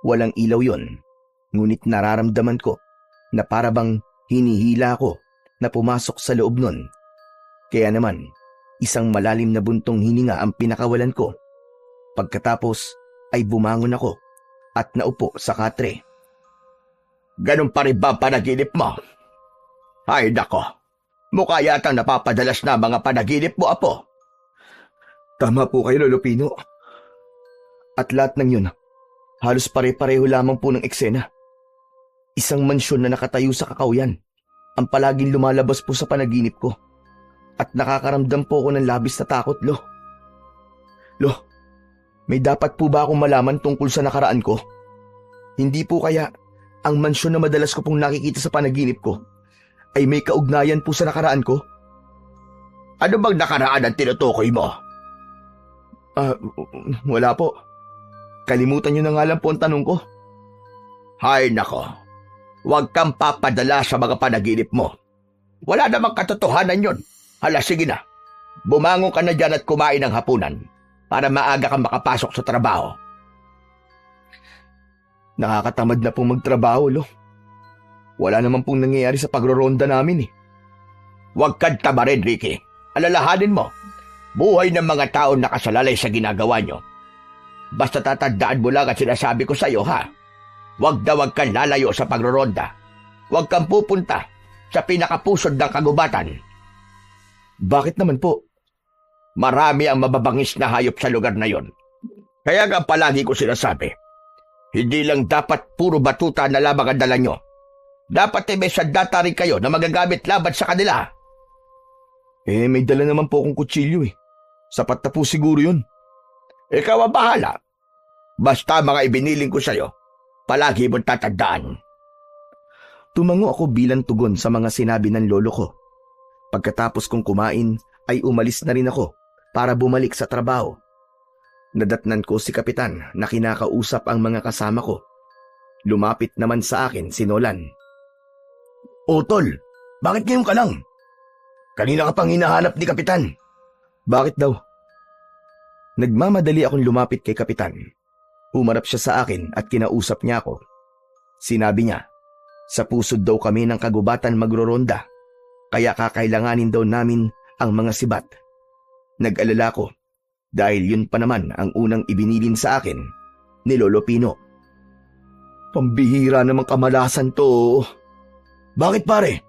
Walang ilaw yon, ngunit nararamdaman ko na parabang hinihila ako na pumasok sa loob nun. Kaya naman, isang malalim na buntong hininga ang pinakawalan ko. Pagkatapos ay bumangon ako at naupo sa katre. Ganun pa rin ba panaginip mo? Ay nako, mukha yatang napapadalas na mga panaginip mo, apo. Tama po kayo, Lolo Pino. At lahat ng yun, halos pare-pareho lamang po ng eksena. Isang mansyon na nakatayo sa kakahuyan ang palaging lumalabas po sa panaginip ko. At nakakaramdam po ako ng labis na takot, Lo. Lo, may dapat po ba akong malaman tungkol sa nakaraan ko? Hindi po kaya ang mansyon na madalas ko pong nakikita sa panaginip ko ay may kaugnayan po sa nakaraan ko? Ano bang nakaraan ang tinutukoy mo? Wala po. Kalimutan niyo na nga lang po ang tanong ko. Hay nako, huwag kang papadala sa mga panaginip mo. Wala namang katotohanan yon. Hala, sige na. bumangon ka na dyan at kumain ng hapunan para maaga kang makapasok sa trabaho. Nakakatamad na pong magtrabaho, Lo. Wala naman pong nangyayari sa pagroronda namin eh. Huwag kang tamarin, Ricky. Alalahanin mo, buhay ng mga tao nakasalalay sa ginagawa nyo. Basta tatandaan mo lang at sinasabi ko sa iyo, ha? Huwag kang lalayo sa pagroronda. Huwag kang pupunta sa pinakapusod ng kagubatan. Bakit naman po? Marami ang mababangis na hayop sa lugar na yon. Kaya nga palagi ko sinasabi, hindi lang dapat puro batuta na lamang ang dala nyo. Dapat may sandata rin kayo na magagamit laban sa kanila. May dala naman po akong kutsilyo eh. Sapat na po siguro yun. Ikaw ang bahala. Basta mga ibiniling ko sa'yo, palagi mong tatandaan. Tumango ako bilang tugon sa mga sinabi ng lolo ko. Pagkatapos kong kumain, ay umalis na rin ako para bumalik sa trabaho. Nadatnan ko si Kapitan na kinakausap ang mga kasama ko. Lumapit naman sa akin si Nolan. O tol, bakit ngayon ka lang? Kanina ka pang hinahanap ni Kapitan. Bakit daw? Nagmamadali akong lumapit kay Kapitan. Umarap siya sa akin at kinausap niya ako. Sinabi niya, sa pusod daw kami ng kagubatan magroronda, kaya kakailanganin daw namin ang mga sibat. Nag-alala ko dahil yun pa naman ang unang ibinilin sa akin ni Lolo Pino. Pambihira namang kamalasan to. Bakit pare?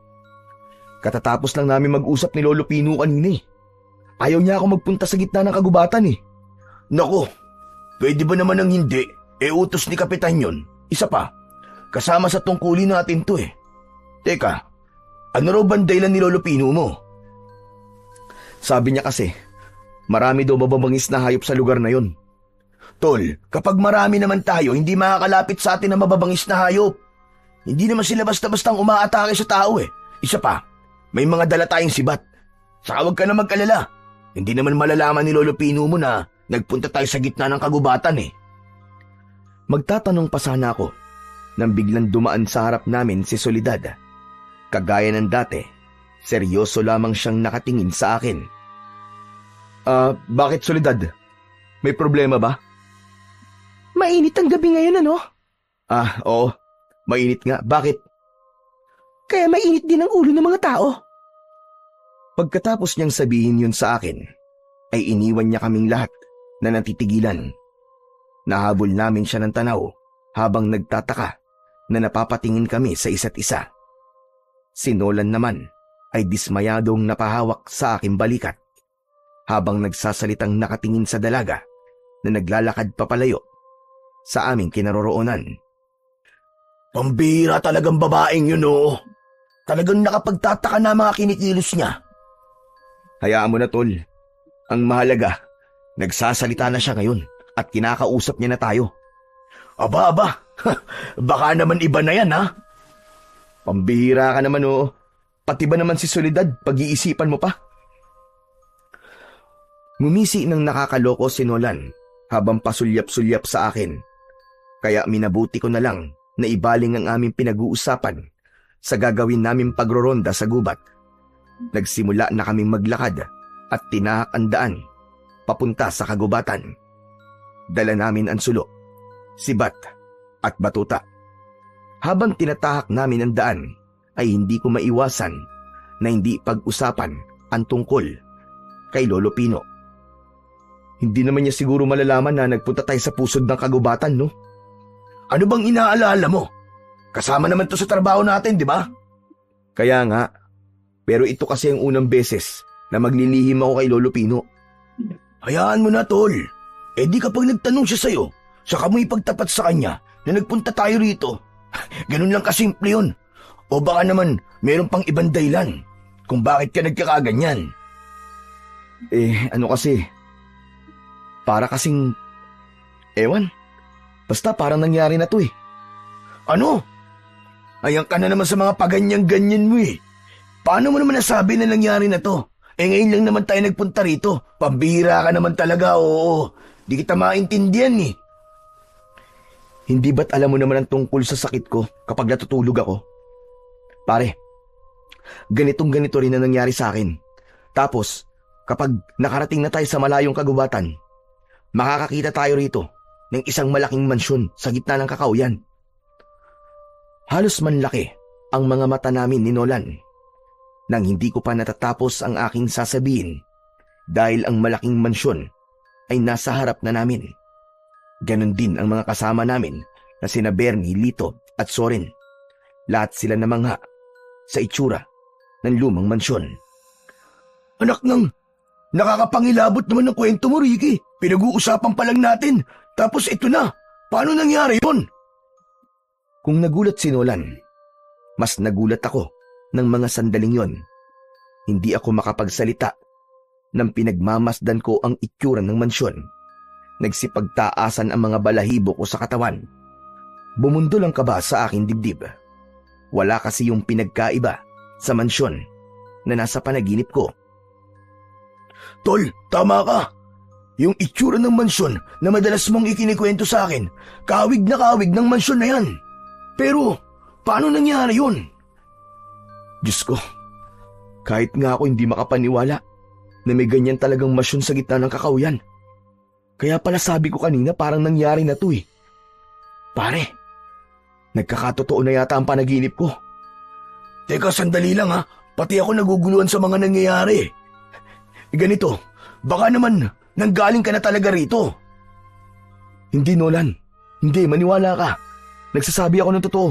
Katatapos lang namin mag-usap ni Lolo Pino kanina eh. Ayaw niya ako magpunta sa gitna ng kagubatan eh. Naku, pwede ba naman ang hindi? Utos ni Kapitan yun. Isa pa, kasama sa tungkulin natin to eh. Teka, ano raw bang dahilan ni Lolo Pino mo? Sabi niya kasi, marami daw mababangis na hayop sa lugar na yon. Tol, kapag marami naman tayo, hindi makakalapit sa atin ang mababangis na hayop. Hindi naman sila basta-bastang umaatake sa tao eh. Isa pa, may mga dala tayong sibat. Saka huwag ka na mag-alala. Hindi naman malalaman ni Lolo Pino mo na nagpunta tayo sa gitna ng kagubatan eh. Magtatanong pa sana ako nang biglang dumaan sa harap namin si Soledad. Kagaya ng dati, seryoso lamang siyang nakatingin sa akin. Bakit Soledad? May problema ba? Mainit ang gabi ngayon, ano? Oo. Mainit nga. Bakit? Kaya mainit din ang ulo ng mga tao. Pagkatapos niyang sabihin yun sa akin, ay iniwan niya kaming lahat na natitigilan. Nahabol namin siya ng tanaw habang nagtataka na napapatingin kami sa isa't isa. Si Nolan naman ay dismayadong napahawak sa aking balikat habang nagsasalitang nakatingin sa dalaga na naglalakad papalayo sa aming kinaroroonan. Pambihira talagang babaeng yun, oh. Talagang nakapagtataka na mga kinikilos niya. Hayaan mo na, tol. Ang mahalaga, nagsasalita na siya ngayon at kinakausap niya na tayo. Aba, baka naman iba na yan, ha? Pambihira ka naman, oh. Pati ba naman si Soledad, pag-iisipan mo pa? Ngumisi ng nakakaloko si Nolan habang pasulyap-sulyap sa akin. Kaya minabuti ko na lang na ibaling ang aming pinag-uusapan sa gagawin naming pagroronda sa gubat. Nagsimula na kaming maglakad at tinahak ang daan papunta sa kagubatan. Dala namin ang sulo, sibat at batuta. Habang tinatahak namin ang daan ay hindi ko maiwasan na hindi pag-usapan ang tungkol kay Lolo Pino. Hindi naman niya siguro malalaman na nagpunta tayo sa pusod ng kagubatan, no? Ano bang inaalala mo? Kasama naman to sa trabaho natin, di ba? Kaya nga. Pero ito kasi ang unang beses na maglilihim ako kay Lolo Pino. Hayaan mo na, tol. Di kapag nagtanong siya sa'yo, saka mo ipagtapat sa kanya na nagpunta tayo rito. Ganun lang kasimple yun. O baka naman meron pang ibang dahilan kung bakit ka nagkakaganyan. Ano kasi? Para kasing... Ewan. Basta parang nangyari na to eh. Ano? Ayan ka na naman sa mga paganyang-ganyan mo eh. Paano mo naman nasabi na nangyari na to? Ngayon lang naman tayo nagpunta rito. Pambihira ka naman talaga, oo. Di kita maintindihan eh. Hindi ba't alam mo naman ang tungkol sa sakit ko kapag natutulog ako? Pare, ganitong-ganito rin na nangyari sa akin. Tapos, Kapag nakarating na tayo sa malayong kagubatan, makakakita tayo rito ng isang malaking mansyon sa gitna ng kakauyan. Halos manlaki ang mga mata namin ni Nolan nang hindi ko pa natatapos ang aking sasabihin dahil ang malaking mansyon ay nasa harap na namin. Ganon din ang mga kasama namin na sina Bernie, Lito at Soren. Lahat sila namangha sa itsura ng lumang mansyon. Anak ng, nakakapangilabot naman ng kwento mo, Ricky. Pinag-uusapan pa lang natin, tapos ito na. Paano nangyari yun? Kung nagulat si Nolan, mas nagulat ako ng mga sandaling yon. Hindi ako makapagsalita nang pinagmamasdan ko ang itsura ng mansyon. Nagsipagtaasan ang mga balahibo ko sa katawan. Bumundol ang kaba sa aking dibdib. Wala kasi yung pinagkaiba sa mansyon na nasa panaginip ko. Tol, tama ka. Yung itsura ng mansyon na madalas mong ikinikwento sa akin, kawig na kawig ng mansyon na yan. Pero, paano nangyari yun? Diyos ko, kahit nga ako hindi makapaniwala na may ganyan talagang mansyon sa gitna ng kakauyan. Kaya pala sabi ko kanina parang nangyari na to eh. Pare, nagkakatotoo na yata ang panaginip ko. Teka, sandali lang ha. Pati ako naguguluhan sa mga nangyayari. Ganito, baka naman nanggaling ka na talaga rito. Hindi, Nolan. Hindi, maniwala ka. Nagsasabi ako ng totoo.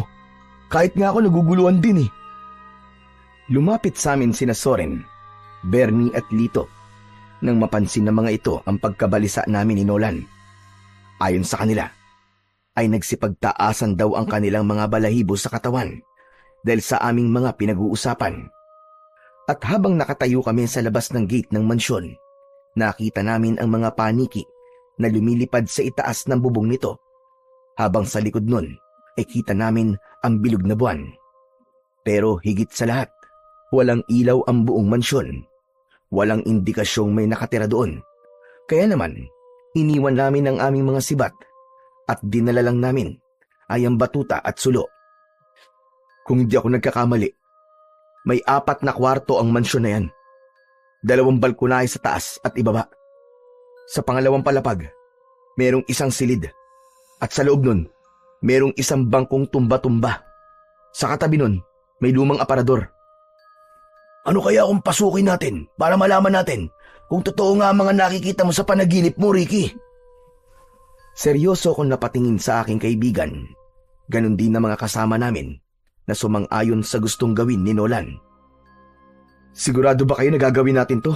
Kahit nga ako naguguluhan din eh. Lumapit sa amin sina Soren, Bernie at Lito nang mapansin ng mga ito ang pagkabalisa namin ni Nolan. Ayon sa kanila, ay nagsipagtaasan daw ang kanilang mga balahibo sa katawan dahil sa aming mga pinag-uusapan. At habang nakatayo kami sa labas ng gate ng mansyon, nakita namin ang mga paniki na lumilipad sa itaas ng bubong nito. Habang sa likod nun ay kita namin ang bilog na buwan. Pero higit sa lahat, walang ilaw ang buong mansyon. Walang indikasyong may nakatira doon. Kaya naman, iniwan namin ang aming mga sibat at dinala lang namin ay ang batuta at sulo. Kung hindi ako nagkakamali, may 4 na kwarto ang mansyon na yan. 2 balkonahe sa taas at ibaba. Sa pangalawang palapag, merong isang silid. At sa loob nun, merong isang bangkong tumba-tumba. Sa katabi nun, may lumang aparador. Ano kaya kung pasukin natin para malaman natin kung totoo nga ang mga nakikita mo sa panaginip mo, Ricky? Seryoso akong napatingin sa aking kaibigan. Ganon din na mga kasama namin na sumang-ayon sa gustong gawin ni Nolan. Sigurado ba kayo na gagawin natin to?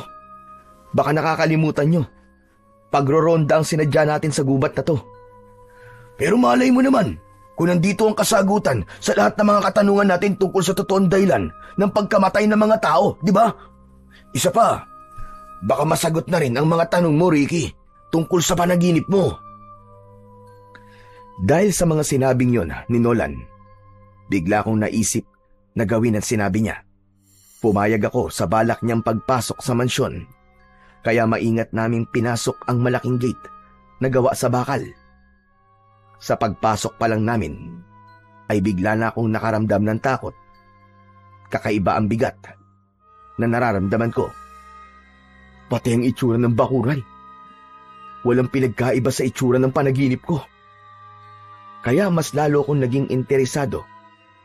Baka nakakalimutan nyo. Pagroronda ang sinadya natin sa gubat na to. Pero malay mo naman, kung nandito ang kasagutan sa lahat ng mga katanungan natin tungkol sa totoong dahilan ng pagkamatay ng mga tao, di ba? Isa pa, baka masagot na rin ang mga tanong mo, Ricky, tungkol sa panaginip mo. Dahil sa mga sinabing yon ni Nolan, bigla kong naisip na gawin ang sinabi niya. Pumayag ako sa balak niyang pagpasok sa mansyon, kaya maingat naming pinasok ang malaking gate na gawa sa bakal. Sa pagpasok pa lang namin, ay bigla na akong nakaramdam ng takot. Kakaiba ang bigat na nararamdaman ko. Pati ang itsura ng bakuran. Walang pinagkaiba sa itsura ng panaginip ko. Kaya mas lalo akong naging interesado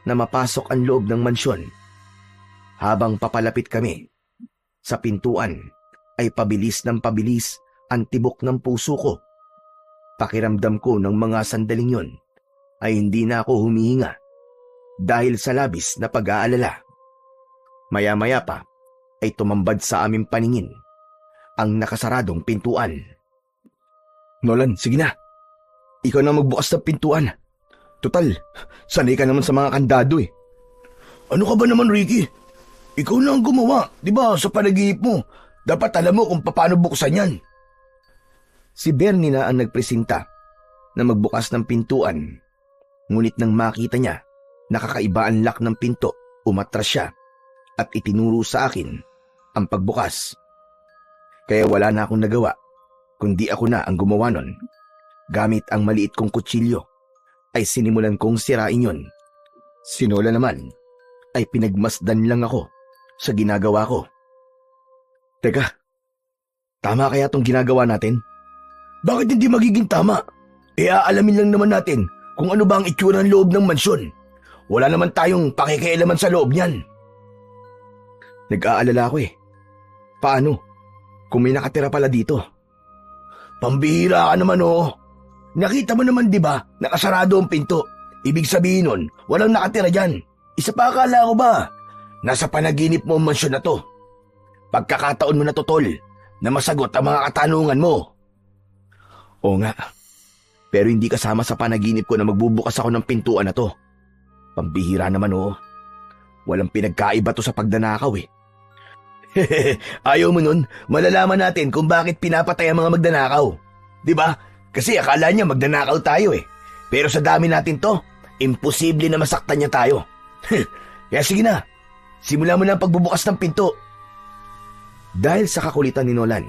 na mapasok ang loob ng mansyon. Habang papalapit kami, sa pintuan ay pabilis ng pabilis ang tibok ng puso ko. Pakiramdam ko ng mga sandaling yon ay hindi na ako humihinga dahil sa labis na pag-aalala. Maya-maya pa ay tumambad sa aming paningin ang nakasaradong pintuan. Nolan, sige na. Ikaw na magbukas ng pintuan. Total, sanay ka naman sa mga kandado eh. Ano ka ba naman, Ricky? Ikaw na ang gumawa, di ba, sa panaginip mo. Dapat alam mo kung paano buksan yan. Si Bernie na ang nagpresenta na magbukas ng pintuan. Ngunit nang makita niya, nakakaiba ang lock ng pinto, umatras siya at itinuro sa akin ang pagbukas. Kaya wala na akong nagawa, kundi ako na ang gumawa nun. Gamit ang maliit kong kutsilyo, ay sinimulan kong sirain yun. Si Nolan naman, ay pinagmasdan lang ako sa ginagawa ko. Teka, Tama kaya tong ginagawa natin? Bakit hindi magiging tama? Aalamin lang naman natin kung ano ba ang itsura ng loob ng mansyon. Wala naman tayong pakikialaman sa loob niyan. Nag-aalala ako eh. Paano? Kung may nakatira pala dito. Pambihira ka naman oo. Nakita mo naman di ba, nakasarado ang pinto. Ibig sabihin nun, walang nakatira dyan. Isa pa akala ko ba? Nasa panaginip mo ang mansyon na to. Pagkakataon mo na to, tol, na masagot ang mga katanungan mo. Oo nga. Pero hindi kasama sa panaginip ko na magbubukas ako ng pintuan na to. Pambihira naman oo. Walang pinagkaiba to sa pagdanakaw eh. Ayaw mo nun, malalaman natin kung bakit pinapatay ang mga magdanakaw. Diba? Kasi akala niya magdanakaw tayo eh. Pero sa dami natin to, imposible na masaktan niya tayo. Kaya sige na, simulan mo na ang pagbubukas ng pinto. Dahil sa kakulitan ni Nolan,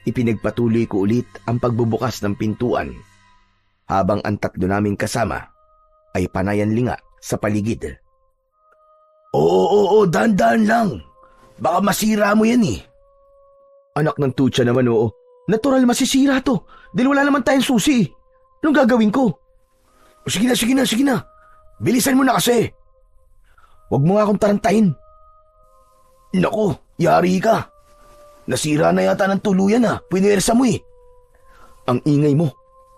ipinagpatuloy ko ulit ang pagbubukas ng pintuan habang ang tatlo naming kasama ay panayanlinga sa paligid. Oo, dahan-dahan lang. Baka masira mo yan eh. Anak ng tutsa naman oo. Natural masisira to. Dahil wala naman tayong susi. Anong gagawin ko? Sige na. Bilisan mo na kasi. Huwag mo nga akong tarantahin. Naku, yari ka. Nasira na yata ng tuluyan ah. Pinersa mo eh. Ang ingay mo.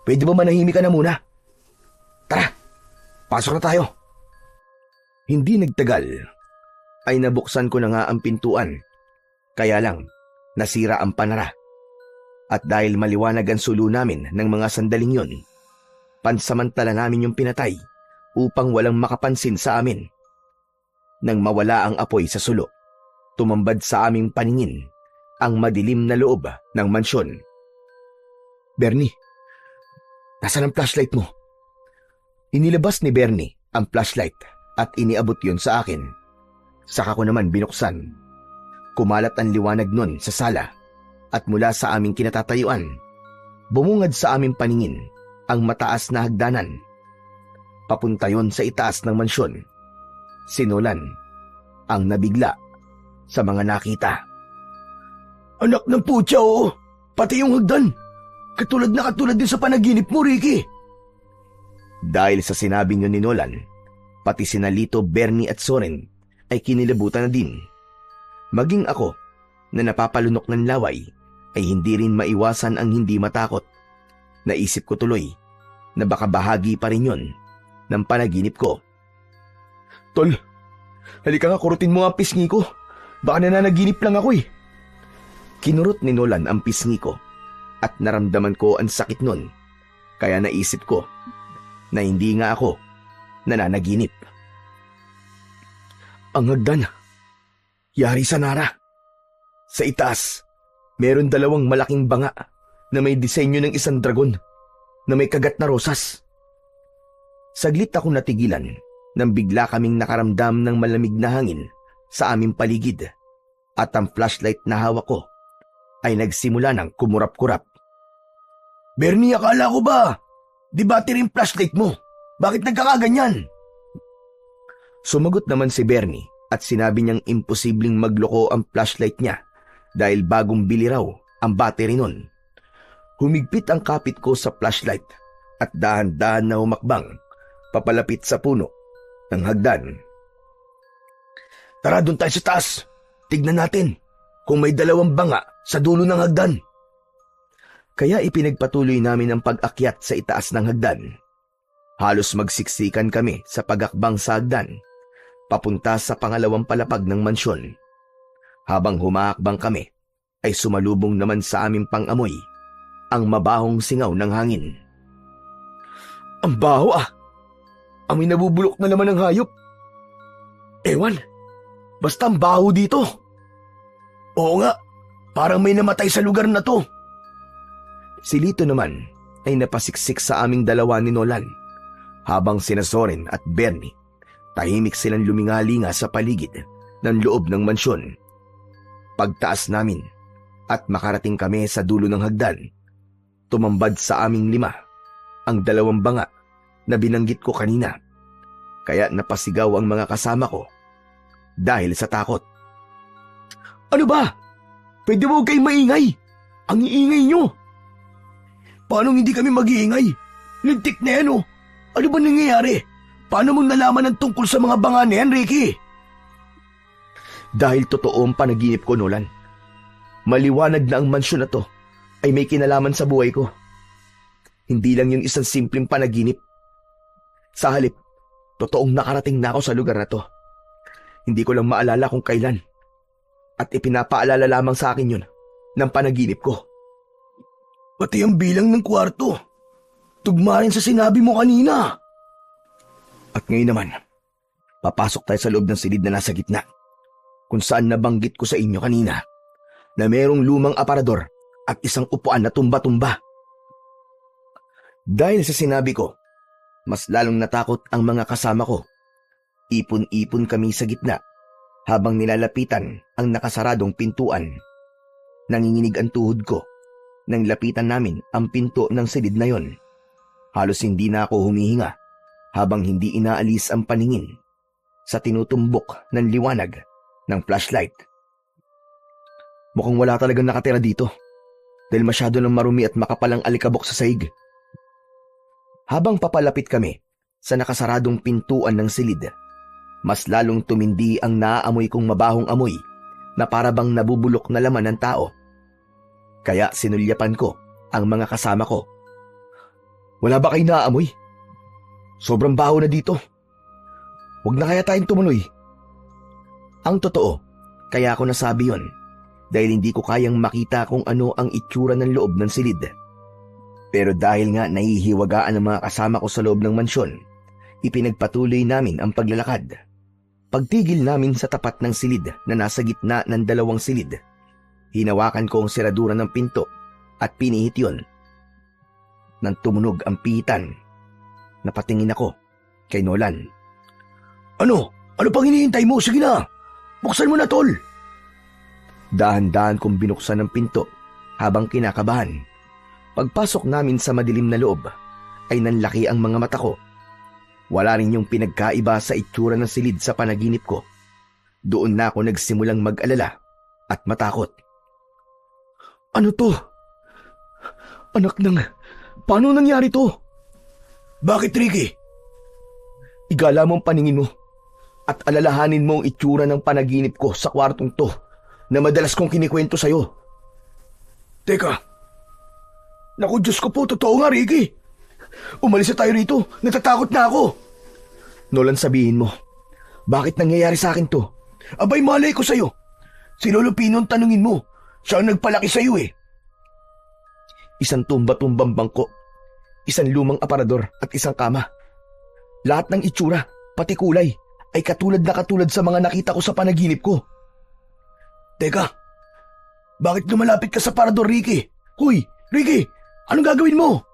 Pwede ba manahimik ka na muna? Tara, pasok na tayo. Hindi nagtagal ay nabuksan ko na nga ang pintuan. Kaya lang, nasira ang panara. At dahil maliwanag ang sulo namin ng mga sandaling yon, pansamantala namin yung pinatay upang walang makapansin sa amin. Nang mawala ang apoy sa sulo, tumambad sa aming paningin ang madilim na loob ng mansyon. Bernie, nasaan ang flashlight mo? Inilabas ni Bernie ang flashlight at iniabot yon sa akin. Saka ko naman binuksan. Kumalat ang liwanag nun sa sala at mula sa aming kinatatayuan, bumungad sa aming paningin ang mataas na hagdanan. Papunta yon sa itaas ng mansyon. Si Nolan ang nabigla sa mga nakita. Anak ng putya oo, pati yung hagdan. Katulad din sa panaginip mo, Ricky. Dahil sa sinabing yun ni Nolan, pati sina Lito, Bernie at Soren ay kinilabutan na din. Maging ako na napapalunok ng laway ay hindi rin maiwasan ang hindi matakot. Naisip ko tuloy na baka bahagi pa rin yun ng panaginip ko. Tol, halika nga kurutin mo ang pisngi ko. Baka nananaginip lang ako eh. Kinurot ni Nolan ang pisngi ko at naramdaman ko ang sakit nun. Kaya naisip ko na hindi nga ako nananaginip. Ang hagdan, yari sa Nara. Sa itaas, meron dalawang malaking banga na may disenyo ng isang dragon na may kagat na rosas. Saglit ako natigilan nang bigla kaming nakaramdam ng malamig na hangin sa aming paligid at ang flashlight na hawak ko ay nagsimula ng kumurap-kurap. Bernie, akala ko ba? Di battery yung flashlight mo? Bakit nagkakaganyan? Sumagot naman si Bernie at sinabi niyang imposibleng magloko ang flashlight niya dahil bagong bili raw ang battery nun. Humigpit ang kapit ko sa flashlight at dahan-dahan na humakbang papalapit sa puno ng hagdan. Tara, doon tayo sa taas. Tignan natin kung may dalawang banga sa dulo ng hagdan. Kaya ipinagpatuloy namin ang pag-akyat sa itaas ng hagdan. Halos magsiksikan kami sa pag-akbang sa hagdan papunta sa pangalawang palapag ng mansyon. Habang humaakbang kami, ay sumalubong naman sa aming pang-amoy ang mabahong singaw ng hangin. Ang baho ah! Amoy nabubulok na naman ng hayop. Ewan, basta ang baho dito. Oo nga, parang may namatay sa lugar na to. Si Lito naman ay napasiksik sa aming dalawa ni Nolan, habang sina Soren at Bernie tahimik silang lumingalinga sa paligid ng loob ng mansyon. Pagtaas namin at makarating kami sa dulo ng hagdan, tumambad sa aming 5 ang dalawang banga na binanggit ko kanina, kaya napasigaw ang mga kasama ko dahil sa takot. Ano ba? Pwede mo kayong maingay? Ang iingay nyo! Paano hindi kami mag-iingay? Lintik na yan oh! Ano ba nangyayari? Paano mong nalaman ang tungkol sa mga banga na yan, Ricky? Dahil totoo ang panaginip ko, Nolan. Maliwanag na ang mansyon na to ay may kinalaman sa buhay ko. Hindi lang yung isang simpleng panaginip. Sa halip, totoong nakarating na ako sa lugar na to. Hindi ko lang maalala kung kailan. At ipinapaalala lamang sa akin yun ng panaginip ko. Pati ang bilang ng kwarto. Tugma rin sa sinabi mo kanina. At ngayon naman, papasok tayo sa loob ng silid na nasa gitna, kung saan nabanggit ko sa inyo kanina na mayroong lumang aparador at isang upuan na tumba-tumba. Dahil sa sinabi ko, mas lalong natakot ang mga kasama ko. Ipon-ipon kami sa gitna habang nilalapitan ang nakasaradong pintuan. Nanginginig ang tuhod ko nang lapitan namin ang pinto ng silid na yon. Halos hindi na ako humihinga habang hindi inaalis ang paningin sa tinutumbok ng liwanag ng flashlight. Mukhang wala talagang nakatira dito dahil masyado ng marumi at makapalang alikabok sa sahig. Habang papalapit kami sa nakasaradong pintuan ng silid, mas lalong tumindi ang naaamoy kong mabahong amoy na parabang nabubulok na laman ng tao. Kaya sinulyapan ko ang mga kasama ko. Wala ba kayo naaamoy? Sobrang baho na dito. Huwag na kaya tayong tumuloy. Ang totoo, kaya ako nasabi yon dahil hindi ko kayang makita kung ano ang itsura ng loob ng silid. Pero dahil nga nahihiwagaan ang mga kasama ko sa loob ng mansyon, ipinagpatuloy namin ang paglalakad. Pagtigil namin sa tapat ng silid na nasa gitna ng dalawang silid, hinawakan ko ang seradura ng pinto at pinihit yon. Nang tumunog ang pihitan, napatingin ako kay Nolan. Ano? Ano pang hinihintay mo? Sige na! Buksan mo na, tol! Dahan-dahan kong binuksan ang pinto habang kinakabahan. Pagpasok namin sa madilim na loob, ay nanlaki ang mga mata ko. Wala rin yung pinagkaiba sa itsura ng silid sa panaginip ko. Doon na ako nagsimulang mag-alala at matakot. Ano to? Anak ng... Paano nangyari to? Bakit, Ricky? Igala mo ang paningin mo at alalahanin mo ang itsura ng panaginip ko sa kwartong to na madalas kong kinikwento sa'yo. Teka. Naku, Diyos ko po, totoo nga, Ricky. Umalis na tayo rito. Natatakot na ako. Nolan, sabihin mo, bakit nangyayari sa akin to? Abay, malay ko sa'yo. Si Lolo Pino ang tanungin mo. Siya ang nagpalaki sa'yo eh. Isang tumba-tumbang bangko, isang lumang aparador at isang kama. Lahat ng itsura, pati kulay, ay katulad sa mga nakita ko sa panaginip ko. Teka, bakit lumalapit ka sa aparador, Ricky? Huy, Ricky, anong gagawin mo?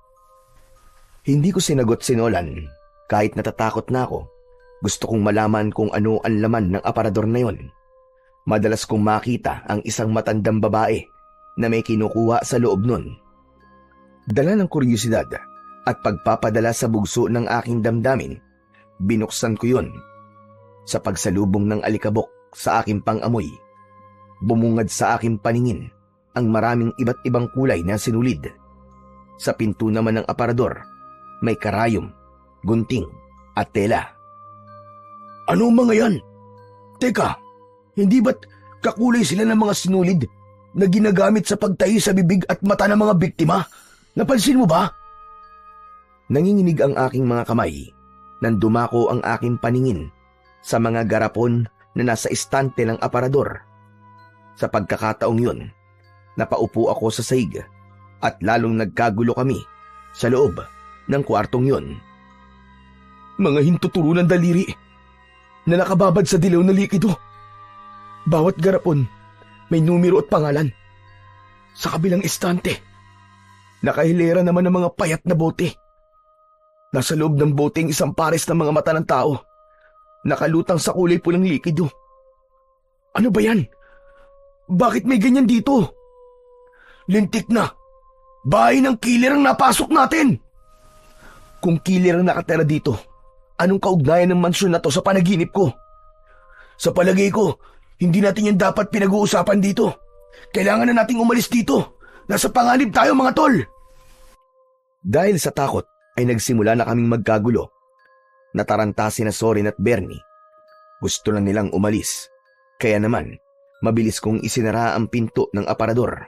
Hindi ko sinagot si Nolan. Kahit natatakot na ako, gusto kong malaman kung ano ang laman ng aparador na yon. Madalas kong makita ang isang matandang babae na may kinukuha sa loob nun. Dala ng kuryosidad at pagpapadala sa bugso ng aking damdamin, binuksan ko yon. Sa pagsalubong ng alikabok sa aking pangamoy, bumungad sa aking paningin ang maraming iba't ibang kulay na sinulid. Sa pinto naman ng aparador, may karayom, gunting at tela. Ano mga yan? Teka, hindi ba't kakulay sila ng mga sinulid na ginagamit sa pagtahi sa bibig at mata ng mga biktima? Napansin mo ba? Nanginginig ang aking mga kamay nang dumako ang aking paningin sa mga garapon na nasa istante ng aparador. Sa pagkakataong yun, napaupo ako sa sahig at lalong nagkagulo kami sa loob ng kwartong yun. Mga hintuturo ng daliri na nakababad sa dilaw na likido. Bawat garapon may numero at pangalan. Sa kabilang istante, nakahilera naman ng mga payat na bote. Nasa loob ng boteng isang pares ng mga mata ng tao, nakalutang sa kulay pulang likido. Ano ba yan? Bakit may ganyan dito? Lintik na! Bahay ng killer ang napasok natin! Kung killer ang nakatira dito, anong kaugnayan ng mansyon na to sa panaginip ko? Sa palagay ko, hindi natin yan dapat pinag-uusapan dito. Kailangan na nating umalis dito. Nasa panganib tayo mga tol! Dahil sa takot ay nagsimula na kaming magkagulo. Nataranta sina Soren at Bernie. Gusto lang nilang umalis. Kaya naman, mabilis kong isinara ang pinto ng aparador.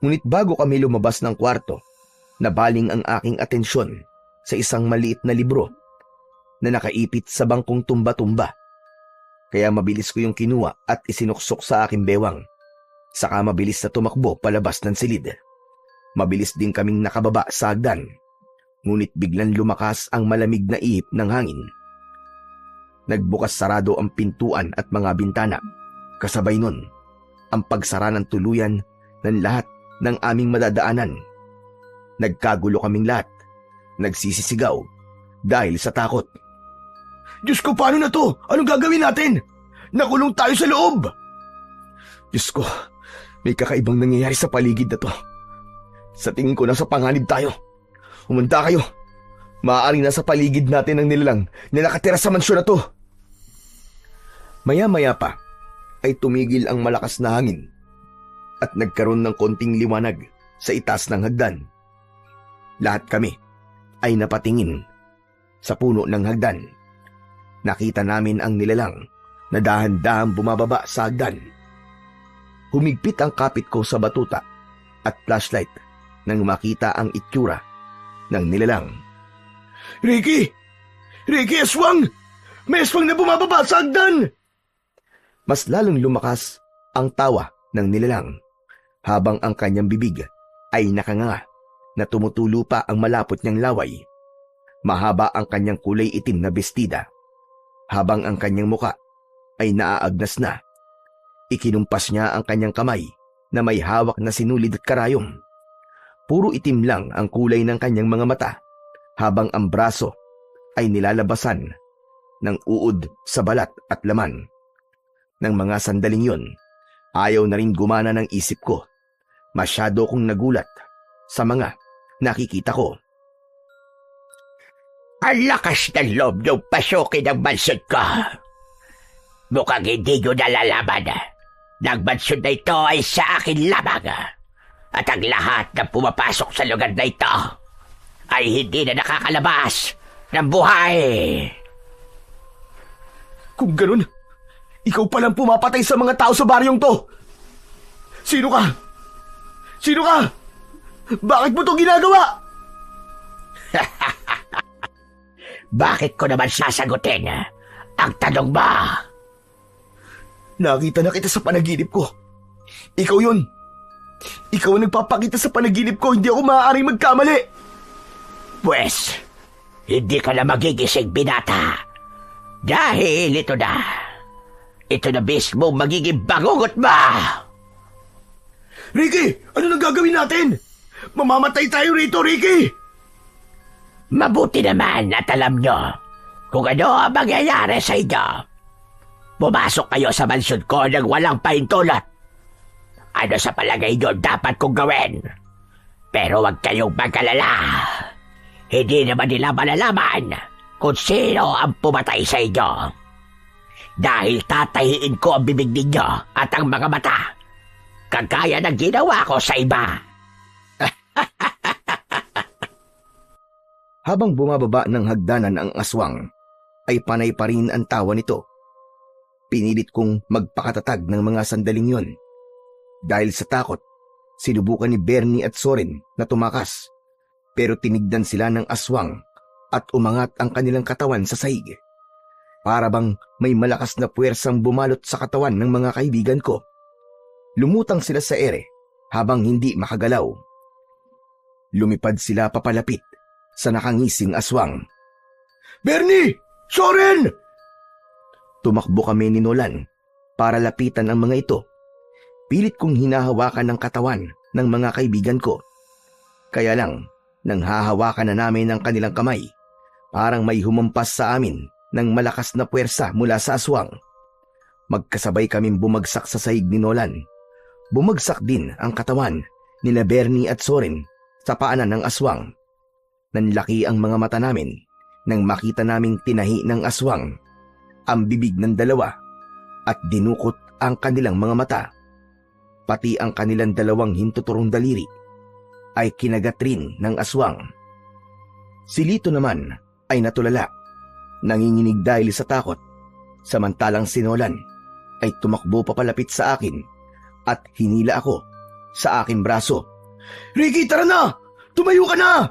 Ngunit bago kami lumabas ng kwarto, nabaling ang aking atensyon sa isang maliit na libro na nakaipit sa bangkong tumba-tumba. Kaya mabilis ko yung kinuha at isinuksok sa aking bewang. Saka mabilis na tumakbo palabas ng silid. Mabilis din kaming nakababa sa hagdan. Ngunit biglang lumakas ang malamig na ihip ng hangin. Nagbukas sarado ang pintuan at mga bintana. Kasabay nun, ang pagsara ng tuluyan ng lahat ng aming madadaanan. Nagkagulo kaming lahat. Nagsisisigaw dahil sa takot. Diyos ko, paano na to? Anong gagawin natin? Nakulong tayo sa loob! Diyos ko, may kakaibang nangyayari sa paligid na to. Sa tingin ko, nasa panganib tayo. Humanda kayo. Maaaring nasa paligid natin ang nilalang na nakatira sa mansyon na to. Maya-maya pa ay tumigil ang malakas na hangin at nagkaroon ng konting liwanag sa itaas ng hagdan. Lahat kami ay napatingin sa puno ng hagdan. Nakita namin ang nilalang na dahan-dahan bumababa sa hagdan. Humigpit ang kapit ko sa batuta at flashlight nang makita ang itsura ng nilalang. Ricky! Ricky, aswang! May aswang na bumababa sa hagdan! Mas lalong lumakas ang tawa ng nilalang habang ang kanyang bibig ay nakanganga na tumutulo pa ang malapot niyang laway. Mahaba ang kanyang kulay itim na bestida habang ang kanyang muka ay naaagnas na. Ikinumpas niya ang kanyang kamay na may hawak na sinulid at karayom. Puro itim lang ang kulay ng kanyang mga mata habang ang braso ay nilalabasan ng uod sa balat at laman. Nang mga sandaling yun, ayaw na rin gumana ng isip ko. Masyado kong nagulat sa mga nakikita ko. Ang lakas ng loob ng pasukin ng mansyon ko. Mukhang hindi nyo nalalaman. Ang mansyon na ito ay sa akin lamang. At ang lahat na pumapasok sa lugar na ito ay hindi na nakakalabas ng buhay. Kung ganun, ikaw palang pumapatay sa mga tao sa baryong to. Sino ka? Sino ka? Bakit mo to ginagawa? Bakit ko naman sasagutin ang tanong ba? Nakita na kita sa panaginip ko. Ikaw yun. Ikaw ang nagpapakita sa panaginip ko. Hindi ako maaaring magkamali. Pwes, hindi ka na magigising, binata. Dahil ito na. Ito na mismo magiging bangungot ba? Ricky, ano nang gagawin natin? Mamamatay tayo rito, Ricky! Mabuti naman at alam nyo kung ano ang mangyayari sa inyo. Pumasok kayo sa mansyon ko nang walang pahintulot. Ano sa palagay nyo dapat kong gawin? Pero huwag kayong mag-alala. Hindi naman nila malalaman kung sino ang pumatay sa inyo. Dahil tatahiin ko ang bibig ninyo at ang mga mata. Kagaya ng ginawa ko sa iba. Habang bumababa ng hagdanan ang aswang, ay panay pa rin ang tawa nito. Pinilit kong magpakatatag ng mga sandaling yon. Dahil sa takot, sinubukan ni Bernie at Soren na tumakas. Pero tinigdan sila ng aswang at umangat ang kanilang katawan sa sahig. Para bang may malakas na puwersang bumalot sa katawan ng mga kaibigan ko. Lumutang sila sa ere habang hindi makagalaw. Lumipad sila papalapit sa nakangising aswang. Bernie! Soren! Tumakbo kami ni Nolan para lapitan ang mga ito. Pilit kong hinahawakan ang katawan ng mga kaibigan ko. Kaya lang, nang hahawakan na namin ang kanilang kamay, parang may humampas sa amin ng malakas na puwersa mula sa aswang. Magkasabay kaming bumagsak sa sahig ni Nolan. Bumagsak din ang katawan nila Bernie at Soren sa paanan ng aswang. Nanlaki ang mga mata namin nang makita naming tinahi ng aswang ang bibig ng dalawa at dinukot ang kanilang mga mata, pati ang kanilang dalawang hintuturong daliri ay kinagat rin ng aswang. Si Lito naman ay natulala, nanginginig dahil sa takot, samantalang si Nolan ay tumakbo papalapit sa akin at hinila ako sa aking braso. Ricky, tara na! Tumayo ka na!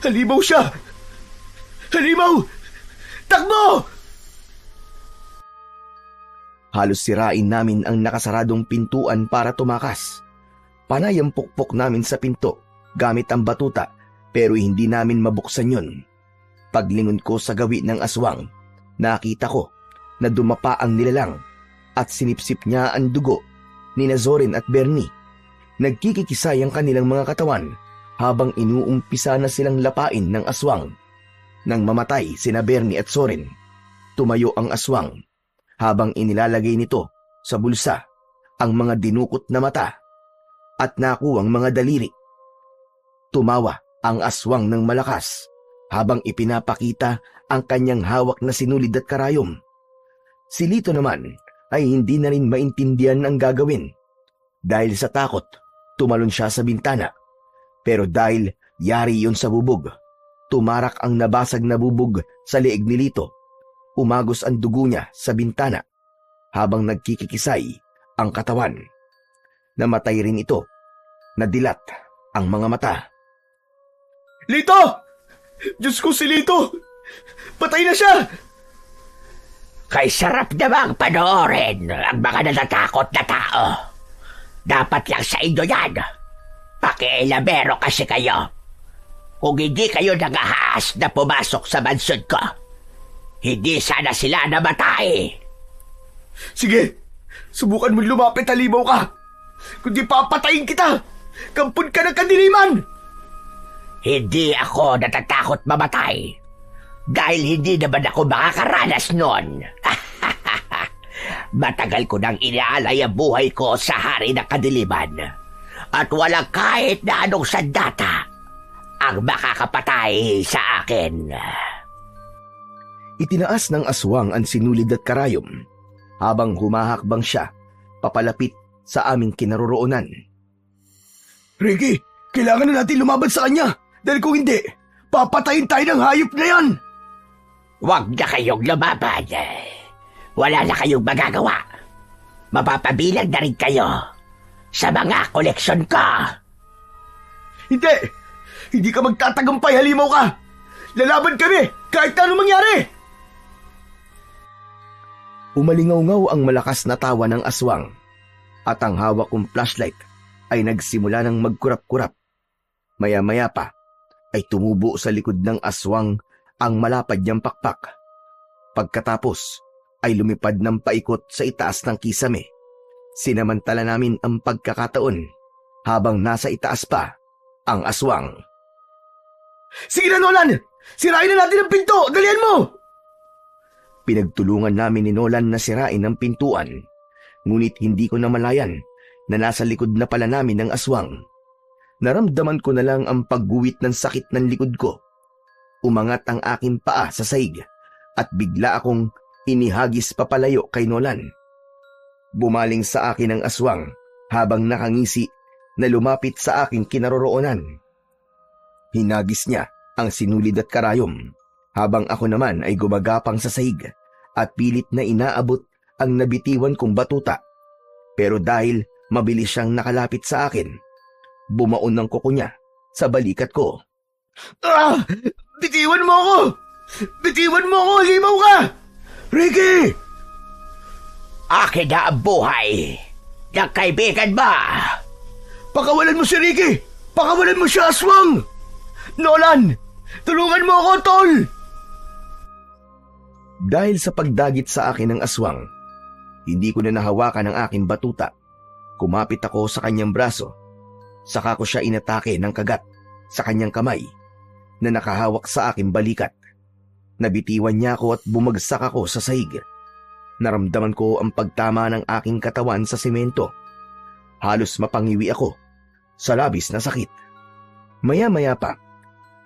Halimaw siya! Halimaw! Takbo! Halos sirain namin ang nakasaradong pintuan para tumakas. Panay ang pukpok namin sa pinto gamit ang batuta pero hindi namin mabuksan yun. Paglingon ko sa gawi ng aswang, nakita ko na dumapa ang nilalang at sinipsip niya ang dugo ni Zorin at Bernie. Nagkikikisay ang kanilang mga katawan habang inuumpisa na silang lapain ng aswang. Nang mamatay sina Bernie at Zorin, tumayo ang aswang habang inilalagay nito sa bulsa ang mga dinukot na mata at nakuwang mga daliri. Tumawa ang aswang ng malakas habang ipinapakita ang kanyang hawak na sinulid at karayom. Si Lito naman ay hindi na rin maintindihan ang gagawin. Dahil sa takot, tumalon siya sa bintana. Pero dahil yari yun sa bubog, tumarak ang nabasag na bubog sa leeg ni Lito. Umagos ang dugo niya sa bintana habang nagkikikisay ang katawan. Namatay rin ito. Nadilat ang mga mata. Lito! Diyos ko, si Lito! Patay na siya! Kay sarap namang panoorin ang mga natatakot na tao. Dapat lang sa inyo yan. Pakialamero kasi kayo. Kung hindi kayo nangahas na pumasok sa mansyon ko, hindi sana sila namatay. Sige, subukan mo lumapit, halimaw ka. Kundi papatayin kita. Kampun ka ng kadiliman. Hindi ako natatakot mamatay. Dahil hindi naman ako makakaranas nun. Matagal ko nang inaalay ang buhay ko sa hari ng kadiliman. At walang kahit na anong sandata ang makakapatay sa akin. Itinaas ng aswang ang sinulid at karayom habang humahakbang siya papalapit sa aming kinaroroonan. Ricky, kailangan na natin lumaban sa kanya dahil kung hindi, papatayin tayo ng hayop na yan. Huwag na kayong lumaban. Wala na kayong magagawa. Mapapabilang na rin kayo sa mga koleksyon ko. Hindi! Hindi ka magtatagumpay, halimaw ka! Lalaban kami kahit anong mangyari! Umalingaw-ngaw ang malakas na tawa ng aswang at ang hawak kong flashlight ay nagsimula ng magkurap-kurap. Maya-maya pa ay tumubo sa likod ng aswang ang malapad niyang pakpak. Pagkatapos ay lumipad ng paikot sa itaas ng kisame. Sinamantala namin ang pagkakataon habang nasa itaas pa ang aswang. Sige na, Nolan! Sirain na natin ang pinto! Dalian mo! Pinagtulungan namin ni Nolan na sirain ang pintuan. Ngunit hindi ko namalayan na nasa likod na pala namin ang aswang. Naramdaman ko na lang ang pagguwit ng sakit ng likod ko. Umangat ang aking paa sa saig at bigla akong inihagis papalayo kay Nolan. Bumaling sa akin ang aswang habang nakangisi na lumapit sa aking kinaroroonan. Hinagis niya ang sinulid at karayom habang ako naman ay gumagapang sa sahig at pilit na inaabot ang nabitiwan kong batuta. Pero dahil mabilis siyang nakalapit sa akin, bumaon ang kuko niya sa balikat ko. Ah! Bitiwan mo ako! Bitiwan mo ako! Halimaw ka! Ricky! Akin na ang buhay ng kaibigan ba? Pakawalan mo si Ricky! Pakawalan mo siya, aswang! Nolan! Tulungan mo ako, tol! Dahil sa pagdagit sa akin ng aswang, hindi ko na nahawakan ang aking batuta. Kumapit ako sa kanyang braso. Saka ko siya inatake ng kagat sa kanyang kamay na nakahawak sa aking balikat. Nabitiwan niya ako at bumagsak ako sa sahig. Naramdaman ko ang pagtama ng aking katawan sa semento. Halos mapangiwi ako sa labis na sakit. Maya-maya pa,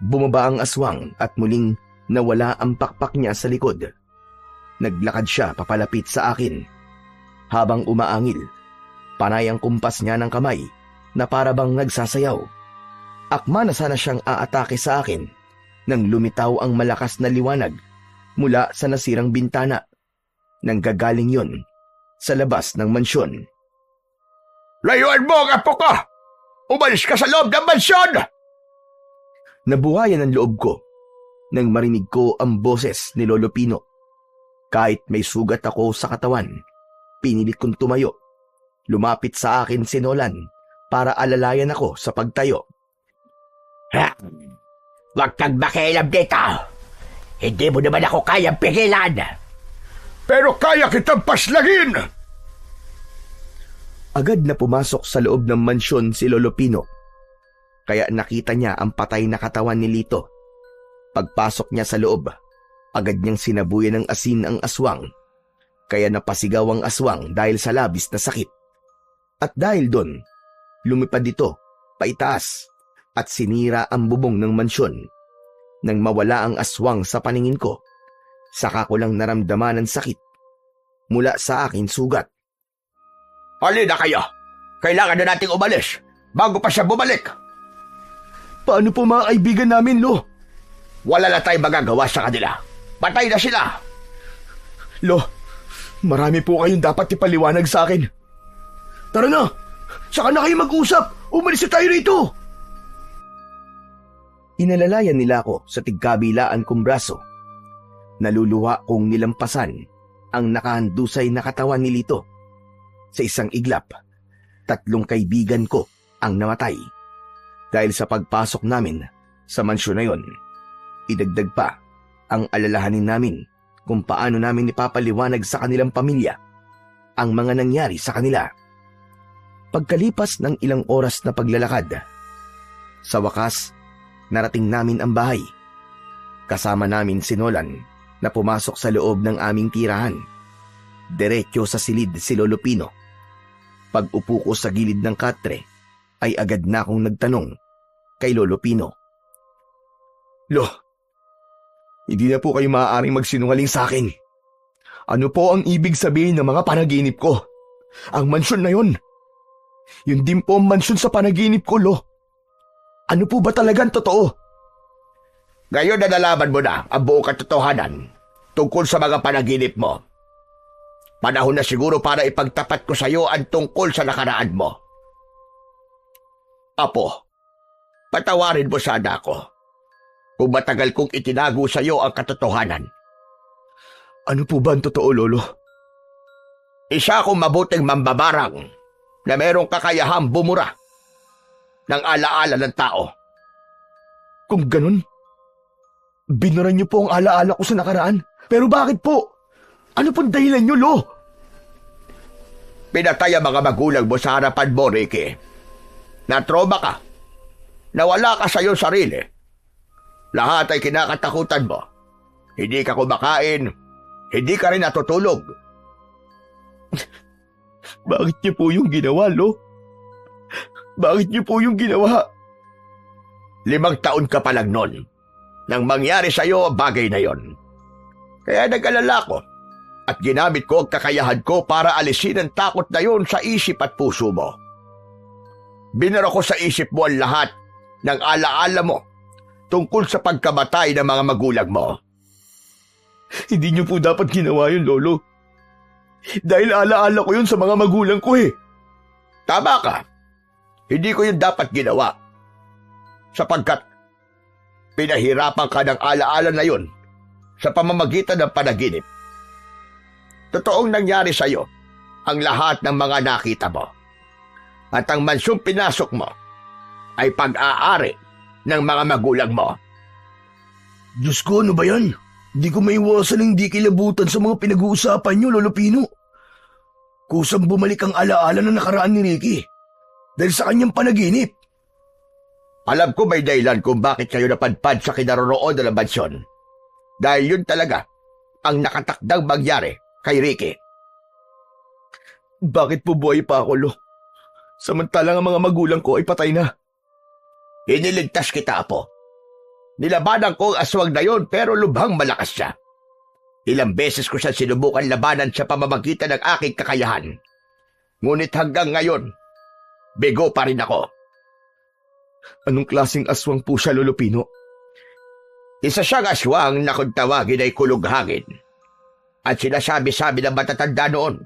bumaba ang aswang at muling nawala ang pakpak niya sa likod. Naglakad siya papalapit sa akin. Habang umaangil, panay ang kumpas niya ng kamay na para bang nagsasayaw. Akma na sana siyang aatake sa akin nang lumitaw ang malakas na liwanag mula sa nasirang bintana. Nanggagaling yon sa labas ng mansyon. Layuan mo ang apo ko! Umalis ka sa loob ng mansyon! Nabuhayan ang loob ko nang marinig ko ang boses ni Lolo Pino. Kahit may sugat ako sa katawan, pinilit kong tumayo. Lumapit sa akin si Nolan para alalayan ako sa pagtayo. Ha? Huwag kang makialam dito. Hindi mo naman ako kayang pigilan. Pero kaya kitang paslagin! Agad na pumasok sa loob ng mansyon si Lolo Pino. Kaya nakita niya ang patay na katawan ni Lito. Pagpasok niya sa loob, agad niyang sinabuyan ng asin ang aswang. Kaya napasigaw ang aswang dahil sa labis na sakit. At dahil doon, lumipad ito, paitaas, at sinira ang bubong ng mansyon. Nang mawala ang aswang sa paningin ko, saka ko lang naramdaman ang sakit mula sa akin sugat. Halina kayo! Kailangan na nating umalis bago pa siya bumalik! Paano po mga kaibigan namin, Lo? Wala na tayong magagawa sa kanila. Patay na sila! Lo, marami po kayong dapat ipaliwanag sa akin. Tara na! Saka na kayo mag-usap! Umalis na tayo rito! Inalalayan nila ako sa tigkabilaan kong braso. Naluluwa kong nilampasan ang nakahandusay na katawan ni Lito. Sa isang iglap, 3 kaibigan ko ang namatay. Dahil sa pagpasok namin sa mansyon na yon, idagdag pa ang alalahanin namin kung paano namin ipapaliwanag sa kanilang pamilya ang mga nangyari sa kanila. Pagkalipas ng ilang oras na paglalakad, sa wakas, narating namin ang bahay. Kasama namin si Nolan na pumasok sa loob ng aming tirahan. Diretso sa silid si Lolo Pino. Pag-upo ko sa gilid ng katre, ay agad na akong nagtanong kay Lolo Pino. Lo, hindi na po kayo maaaring magsinungaling sa akin. Ano po ang ibig sabihin ng mga panaginip ko? Ang mansyon na yon. Yun din po ang mansyon sa panaginip ko, Lo. Ano po ba talagang totoo? Ngayon na nalaman mo na ang buong katotohanan tungkol sa mga panaginip mo. Panahon na siguro para ipagtapat ko sa iyo ang tungkol sa nakaraan mo. Apo, patawarin mo sana ako kung matagal kong itinago sa iyo ang katotohanan. Ano po ba ang totoo, Lolo? Isa akong mabuting mambabarang na merong kakayahang bumura ng alaala ng tao. Kung ganun, binuran niyo po ang alaala ko sa nakaraan. Pero bakit po? Ano pong dahilan niyo, Lo? Pinatay ang mga magulang mo sa harapan mo, Ricky. Na-trauma ka. Nawala ka sa iyong sarili. Lahat ay kinakatakutan mo. Hindi ka kumakain. Hindi ka rin natutulog. Bakit niyo po yung ginawa, Lo? Bakit niyo po yung ginawa? 5 taon ka pa lang noon nang mangyari sa iyo ang bagay na yon. Kaya nag-alala ko at ginamit ko ang kakayahan ko para alisin ang takot na yon sa isip at puso mo. Binara ko sa isip mo ang lahat ng alaala mo tungkol sa pagkamatay ng mga magulang mo. Hindi niyo po dapat ginawa yun, Lolo. Dahil alaala ko yun sa mga magulang ko eh. Tama ka. Hindi ko yun dapat ginawa. Sapagkat pinahirapan ka ng alaala na yun sa pamamagitan ng panaginip. Totoong nangyari sa iyo ang lahat ng mga nakita mo. At ang mansyong pinasok mo ay pag-aari ng mga magulang mo. Diyos ko, ano ba yan? Hindi ko maiwasan ng di kilabutan sa mga pinag-uusapan niyo, Lolo Pino. Kusang bumalik ang alaala na nakaraan ni Ricky dahil sa kanyang panaginip. Alam ko may dahilan kung bakit kayo napadpad sa kinaroroonan ng mansyon. Dahil yun talaga ang nakatakdang mangyari kay Ricky. Bakit po buhay pa ako, Lo? Samantalang ang mga magulang ko ay patay na. Iniligtas kita, Apo. Nilabanan ko ang aswang na yon pero lubhang malakas siya. Ilang beses ko siya sinubukan labanan sa pamamagitan ng aking kakayahan. Ngunit hanggang ngayon, bigo pa rin ako. Anong klaseng aswang po siya, Lolo Pino? Isa siyang aswang na kung tawagin ay kulughangin. At sinasabi-sabi ng matatanda noon,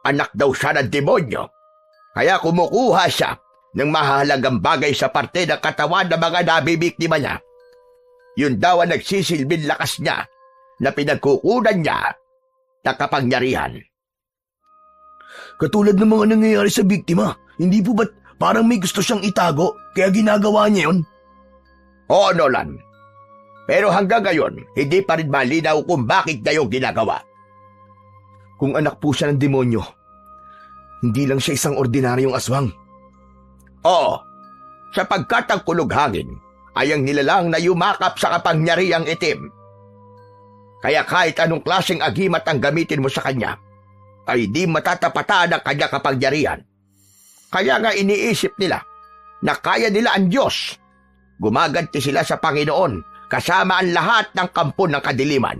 anak daw siya ng demonyo. Kaya kumukuha siya ng mahalagang bagay sa parte ng katawan ng mga nabibiktima niya. Yun daw ang nagsisilbing lakas niya na pinagkukunan niya ng kapangyarihan. Katulad ng mga nangyayari sa biktima, hindi po ba't parang may gusto siyang itago kaya ginagawa niya yun? Oo, Nolan. Pero hanggang ngayon, hindi pa rin malinaw kung bakit niya yung ginagawa. Kung anak po siya ng demonyo, hindi lang siya isang ordinaryong aswang. Oo, sapagkat ang kulughangin ay ang nilalang na yumakap sa kapangyarihang itim. Kaya kahit anong klaseng agimat ang gamitin mo sa kanya, ay di matatapatan ang kanya kapangyarihan. Kaya nga iniisip nila na kaya nila ang Diyos. Gumaganti sila sa Panginoon kasama ang lahat ng kampo ng kadiliman.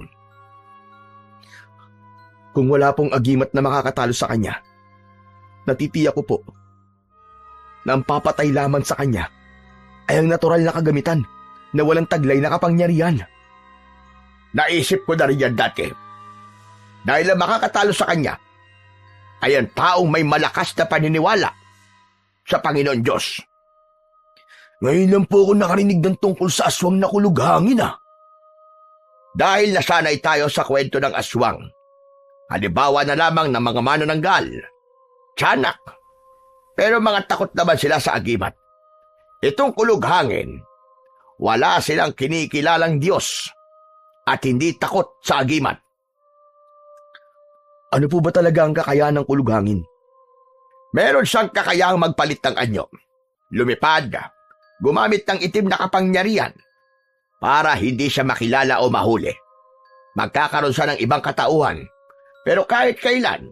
Kung wala pong agimat na makakatalo sa kanya, natitiyak ko po na ang papatay lamang sa kanya ay ang natural na kagamitan na walang taglay na kapangyarihan. Naisip ko na rin yan dati. Dahil ang makakatalo sa kanya ay ang taong may malakas na paniniwala sa Panginoon Diyos. Ngayon lang po ako nakarinig ng tungkol sa aswang na kulughangin Dahil nasanay tayo sa kwento ng aswang, halimbawa na lamang ng mga manonanggal, tiyanak, pero mga takot naman sila sa agimat. Itong kulughangin, wala silang kinikilalang Diyos at hindi takot sa agimat. Ano po ba talaga ang kakayahan ng kulughangin? Meron siyang kakayahang magpalit ng anyo, lumipad, gumamit ng itim na kapangyarihan para hindi siya makilala o mahuli. Magkakaroon siya ng ibang katauhan, pero kahit kailan,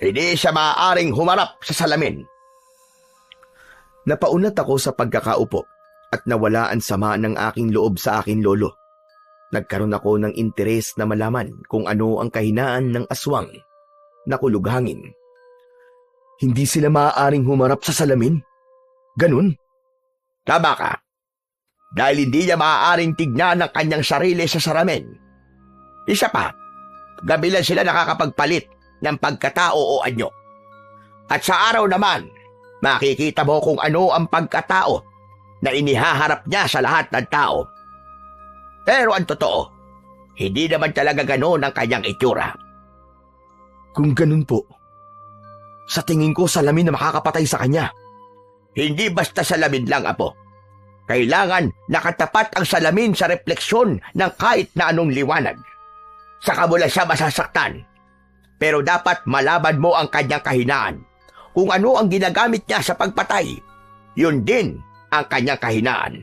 hindi siya maaaring humarap sa salamin. Napaunat ako sa pagkakaupo at nawala ang sama ng aking loob sa aking lolo. Nagkaroon ako ng interes na malaman kung ano ang kahinaan ng aswang na kulughangin. Hindi sila maaaring humarap sa salamin? Ganun? Tama ka. Dahil hindi niya maaaring tignan ang kanyang sarili sa salamin. Isa pa, gabi lang sila nakakapagpalit ng pagkatao o anyo. At sa araw naman, makikita mo kung ano ang pagkatao na inihaharap niya sa lahat ng tao. Pero ang totoo, hindi naman talaga ganoon ang kanyang itsura. Kung ganun po, sa tingin ko salamin na makakapatay sa kanya. Hindi basta salamin lang, Apo. Kailangan nakatapat ang salamin sa refleksyon ng kahit na anong liwanag. Saka mo lang siya masasaktan. Pero dapat malaban mo ang kanyang kahinaan. Kung ano ang ginagamit niya sa pagpatay, yun din ang kanyang kahinaan.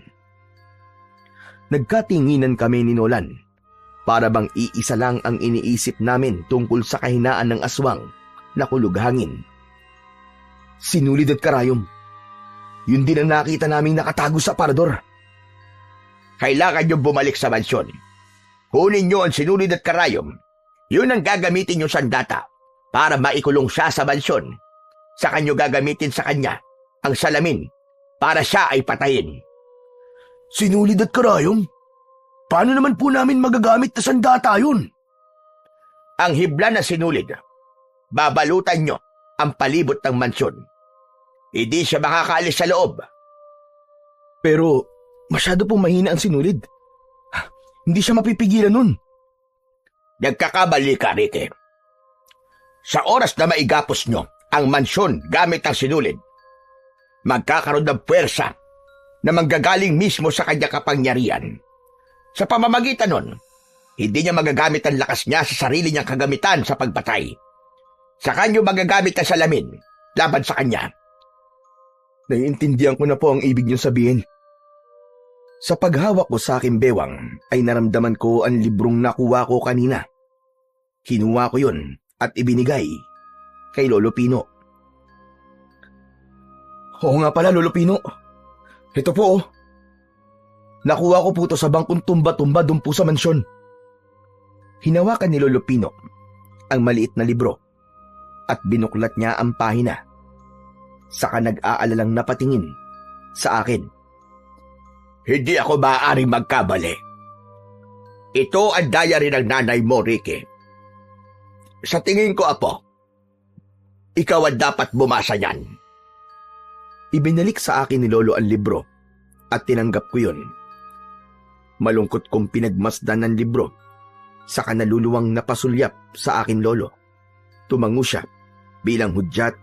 Nagkatinginan kami ni Nolan. Para bang iisa lang ang iniisip namin tungkol sa kahinaan ng aswang na kulughangin. Sinulid at karayom. Yun din ang nakita naming nakatago sa parador. Kailangan nyo bumalik sa mansyon. Kunin nyo ang sinulid at karayom. Yun ang gagamitin nyo sandata para maikulong siya sa mansyon. Saka nyo gagamitin sa kanya ang salamin para siya ay patayin. Sinulid at karayom? Paano naman po namin magagamit na sandata yun? Ang hibla na sinulid, babalutan nyo ang palibot ng mansyon. Hindi siya makakaalis sa loob. Pero masyado pong mahina ang sinulid. Hindi siya mapipigilan nun. Nagkakamali ka, Ricky. Sa oras na maigapos nyo ang mansyon gamit ang sinulid, magkakaroon ng puwersa na manggagaling mismo sa kanyang kapangyarihan. Sa pamamagitan nun, hindi niya magagamit ang lakas niya sa sarili niyang kagamitan sa pagpatay. Sa kanyo magagamit ang salamin laban sa kanya. Naiintindihan ko na po ang ibig niyong sabihin. Sa paghawak ko sa aking bewang ay naramdaman ko ang librong nakuha ko kanina. Kinuha ko yun at ibinigay kay Lolo Pino. Oo nga pala, Lolo Pino. Ito po oh. Nakuha ko po ito sa bangkong tumba-tumba doon po sa mansyon. Hinawakan ni Lolo Pino ang maliit na libro at binuklat niya ang pahina. Saka nag-aalalang napatingin sa akin. Hindi ako maaaring magkamali. Ito ang diary ng nanay mo, Ricky. Sa tingin ko, Apo, ikaw ang dapat bumasa niyan. Ibinalik sa akin ni Lolo ang libro at tinanggap ko yun. Malungkot kong pinagmasdan ng libro sa kanaluluwang napasulyap sa akin lolo. Tumango siya bilang hudyat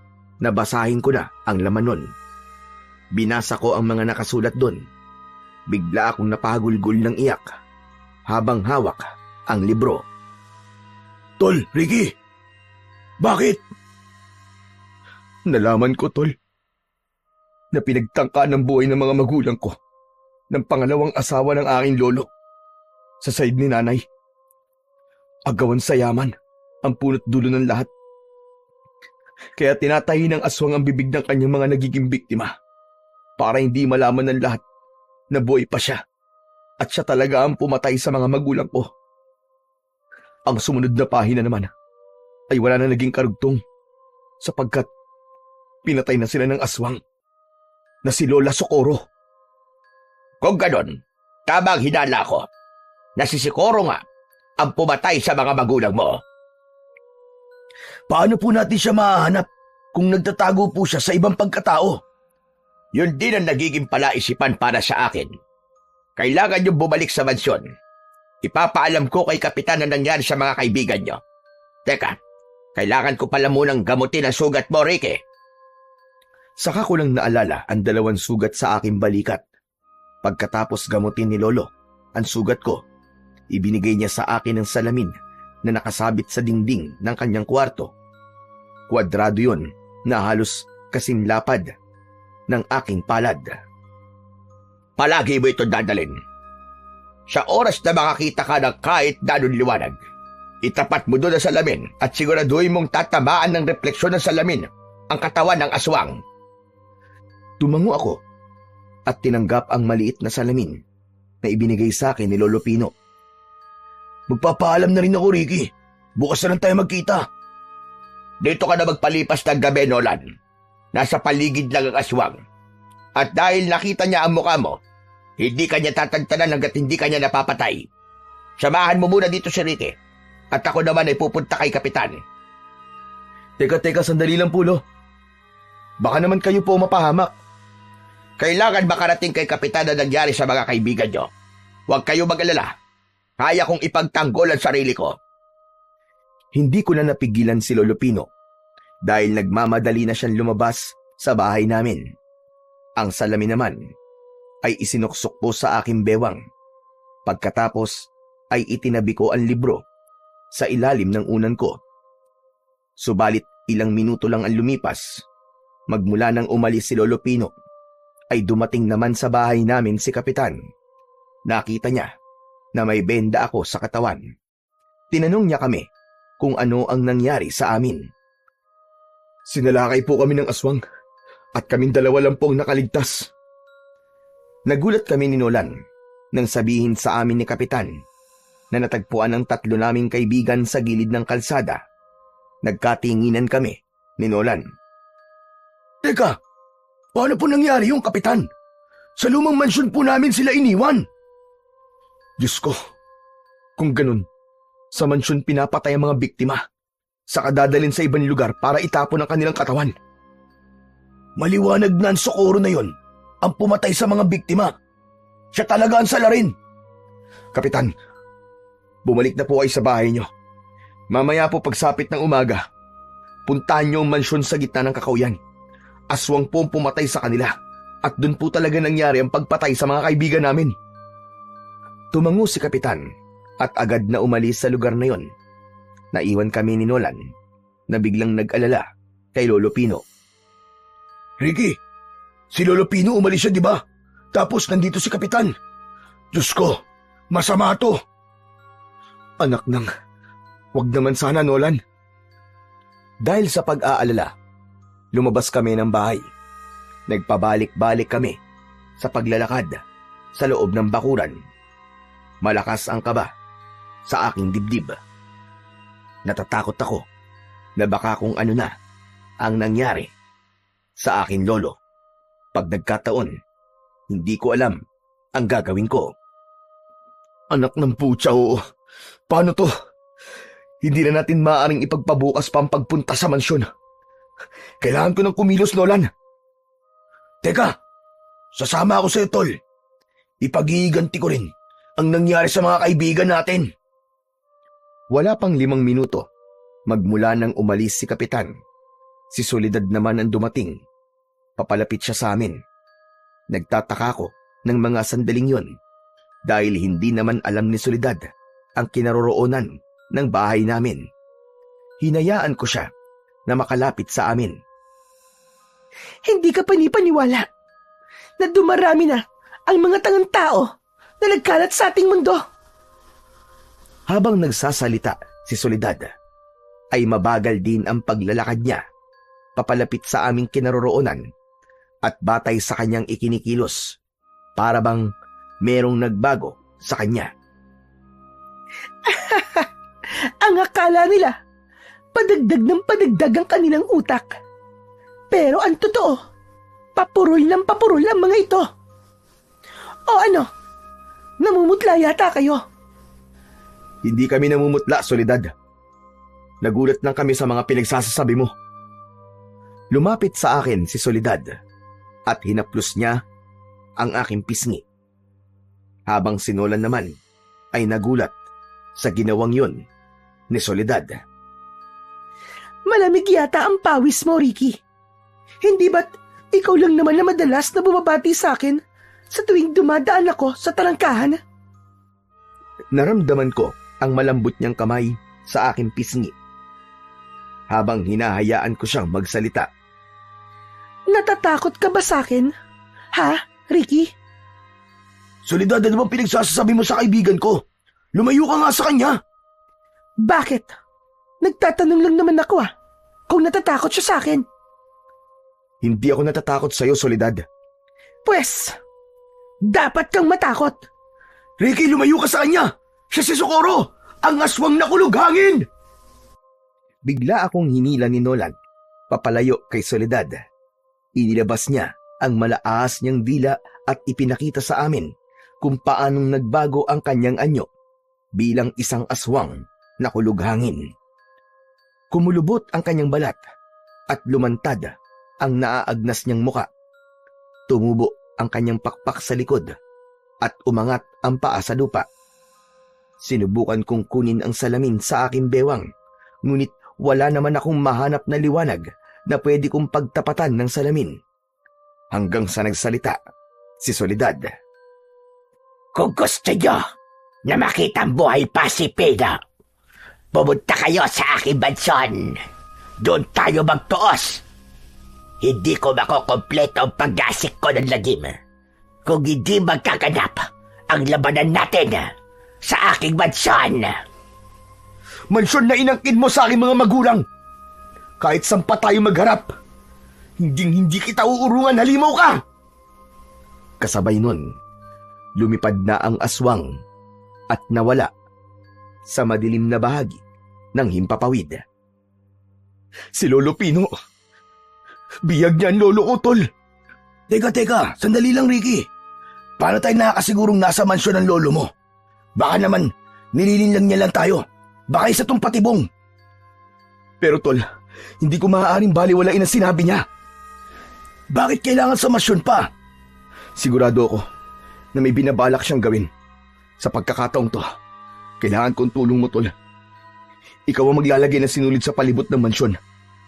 na basahin ko na ang laman nun. Binasa ko ang mga nakasulat doon. Bigla akong napahagulgol ng iyak habang hawak ang libro. Tol, Ricky, bakit? Nalaman ko, Tol, na pinagtangka ng buhay ng mga magulang ko ng pangalawang asawa ng aking lolo sa side ni nanay. Agawan sa yaman ang punot dulo ng lahat. Kaya tinatahi ng aswang ang bibig ng kanyang mga nagiging biktima para hindi malaman ng lahat na buhay pa siya at siya talaga ang pumatay sa mga magulang ko. Ang sumunod na pahina naman ay wala na naging karugtong sapagkat pinatay na sila ng aswang na si Lola Socorro. Kung ganon, tamang hinala ko na si Socorro nga ang pumatay sa mga magulang mo. Paano po natin siya mahanap kung nagtatago po siya sa ibang pagkatao? Yun din ang nagiging palaisipan para sa akin. Kailangan niyong bumalik sa mansyon. Ipapaalam ko kay Kapitan na nangyari sa mga kaibigan niyo. Teka, kailangan ko pala munang gamutin ang sugat mo, Ricky. Saka ko lang naalala ang 2 sugat sa aking balikat. Pagkatapos gamutin ni Lolo ang sugat ko, ibinigay niya sa akin ang salamin na nakasabit sa dingding ng kanyang kwarto. Kwadrado yun na halos kasing lapad ng aking palad. Palagi mo ito dadalin. Sa oras na makakita ka ng kahit danong liwanag, itapat mo doon ang salamin at siguraduhin mong tatamaan ng refleksyon ng salamin ang katawan ng aswang. Tumango ako at tinanggap ang maliit na salamin na ibinigay sa akin ni Lolo Pino. Magpapaalam na rin ako, Ricky. Bukas na lang tayo magkita. Dito ka na magpalipas ng gabi, Nolan. Nasa paligid lang ang aswang. At dahil nakita niya ang mukha mo, hindi kanya tatantanan hanggat hindi kanya napapatay. Samahan mo muna dito si Ricky. At ako naman ay pupunta kay Kapitan. Teka, sandali lang po, Lo. Baka naman kayo po mapahamak. Kailangan makarating kay Kapitan na nangyari sa mga kaibigan niyo. Huwag kayo mag-alala. Kaya kong ipagtanggol ang sarili ko. Hindi ko na napigilan si Lolo Pino dahil nagmamadali na siyang lumabas sa bahay namin. Ang salamin naman ay isinuksok ko sa aking bewang. Pagkatapos ay itinabi ko ang libro sa ilalim ng unan ko. Subalit ilang minuto lang ang lumipas. Magmula nang umalis si Lolo Pino, ay dumating naman sa bahay namin si Kapitan. Nakita niya na may benda ako sa katawan. Tinanong niya kami kung ano ang nangyari sa amin. Sinalakay po kami ng aswang at kaming 2 lang po ang nakaligtas. Nagulat kami ni Nolan nang sabihin sa amin ni Kapitan na natagpuan ang 3 naming kaibigan sa gilid ng kalsada. Nagkatinginan kami ni Nolan. Teka, paano po nangyari yung, Kapitan? Sa lumang mansyon po namin sila iniwan. Diyos ko, kung ganun, sa mansyon pinapatay ang mga biktima, saka dadalhin sa ibang lugar para itapon ang kanilang katawan. Maliwanag na ang Socorro na yon ang pumatay sa mga biktima. Siya talaga ang salarin. Kapitan, bumalik na po kayo sa bahay niyo. Mamaya po pagsapit ng umaga, puntahan niyo ang mansyon sa gitna ng kakauyan. Aswang po ang pumatay sa kanila at doon po talaga nangyari ang pagpatay sa mga kaibigan namin. Tumango si Kapitan at agad na umalis sa lugar na yon. Naiwan kami ni Nolan na biglang nag-alala kay Lolo Pino. Ricky, si Lolo Pino umalis siya, di ba? Tapos nandito si Kapitan. Diyos ko, masama to. Anak nang, wag naman sana, Nolan. Dahil sa pag-aalala, lumabas kami ng bahay. Nagpabalik-balik kami sa paglalakad sa loob ng bakuran. Malakas ang kaba sa aking dibdib. Natatakot ako na baka kung ano na ang nangyari sa aking lolo. Pag nagkataon, hindi ko alam ang gagawin ko. Anak ng putya, oo. Paano to? Hindi na natin maaaring ipagpabukas pa ang pagpunta sa mansyon. Kailangan ko ng kumilos, Nolan. Teka, sasama ako sa'yo, Tol. Ipag-iiganti ko rin ang nangyari sa mga kaibigan natin. Wala pang 5 minuto, magmula nang umalis si Kapitan. Si Soledad naman ang dumating. Papalapit siya sa amin. Nagtataka ko ng mga sandaling yon dahil hindi naman alam ni Soledad ang kinaroroonan ng bahay namin. Hinayaan ko siya na makalapit sa amin. Hindi ka panipaniwala na dumarami na ang mga tangang tao na nagkalat sa ating mundo. Habang nagsasalita si Soledad, ay mabagal din ang paglalakad niya papalapit sa aming kinaroroonan at batay sa kanyang ikinikilos, para bang merong nagbago sa kanya. Ang akala nila, padagdag ng padagdag ang kanilang utak. Pero ang totoo, papurol ng papurol ang mga ito. O ano, namumutla yata kayo? Hindi kami namumutla, Soledad. Nagulat lang kami sa mga pinagsasasabi mo. Lumapit sa akin si Soledad at hinaplos niya ang aking pisngi. Habang si Nolan naman ay nagulat sa ginawang yon ni Soledad. Malamig yata ang pawis mo, Ricky. Hindi ba't ikaw lang naman na madalas na bumabati sa akin sa tuwing dumadaan ako sa talangkahan? Naramdaman ko ang malambot niyang kamay sa aking pisngi habang hinahayaan ko siyang magsalita. Natatakot ka ba sa akin? Ha, Ricky? Soledad, ano bang pinagsasabi mo sa kaibigan ko? Lumayo ka nga sa kanya. Bakit? Nagtatanong lang naman ako kung natatakot siya sa akin. Hindi ako natatakot sa'yo, Soledad. Pwes, dapat kang matakot. Ricky, lumayo ka sa kanya! Siya si Socorro! Ang aswang na kulughangin! Bigla akong hinila ni Nolan papalayo kay Soledad. Inilabas niya ang malaas niyang dila at ipinakita sa amin kung paanong nagbago ang kanyang anyo bilang isang aswang na kulughangin. Kumulubot ang kanyang balat at lumantad ang naaagnas niyang muka. Tumubo ang kanyang pakpak sa likod at umangat ang paa sa lupa. Sinubukan kong kunin ang salamin sa aking bewang, ngunit wala naman akong mahanap na liwanag na pwede kong pagtapatan ng salamin. Hanggang sa nagsalita si Soledad. Kung gusto nyo na makita ang buhay pa si Pina, pumunta kayo sa aking mansyon. Doon tayo magtuos. Hindi ko makukumpleto ang pag-asik ko ng lagim kung hindi magkaganap ang labanan natin sa aking mansyon. Mansyon na inangkin mo sa aking mga magulang. Kahit saan pa tayo magharap, hindi kita uurungan, halimaw ka! Kasabay nun, lumipad na ang aswang at nawala sa madilim na bahagi ng himpapawid. Si Lolo Pino, biyag niya ang lolo ko, Tol. Teka, sandali lang, Ricky. Paano tayo nakakasigurong nasa mansyon ng lolo mo? Baka naman, nililin lang niya lang tayo. Baka isa tong patibong. Pero Tol, hindi ko maaaring baliwalain ang sinabi niya. Bakit kailangan sa mansyon pa? Sigurado ako na may binabalak siyang gawin. Sa pagkakataong to, kailangan kong tulong mo, Tol. Ikaw ang maglalagay ng sinulid sa palibot ng mansyon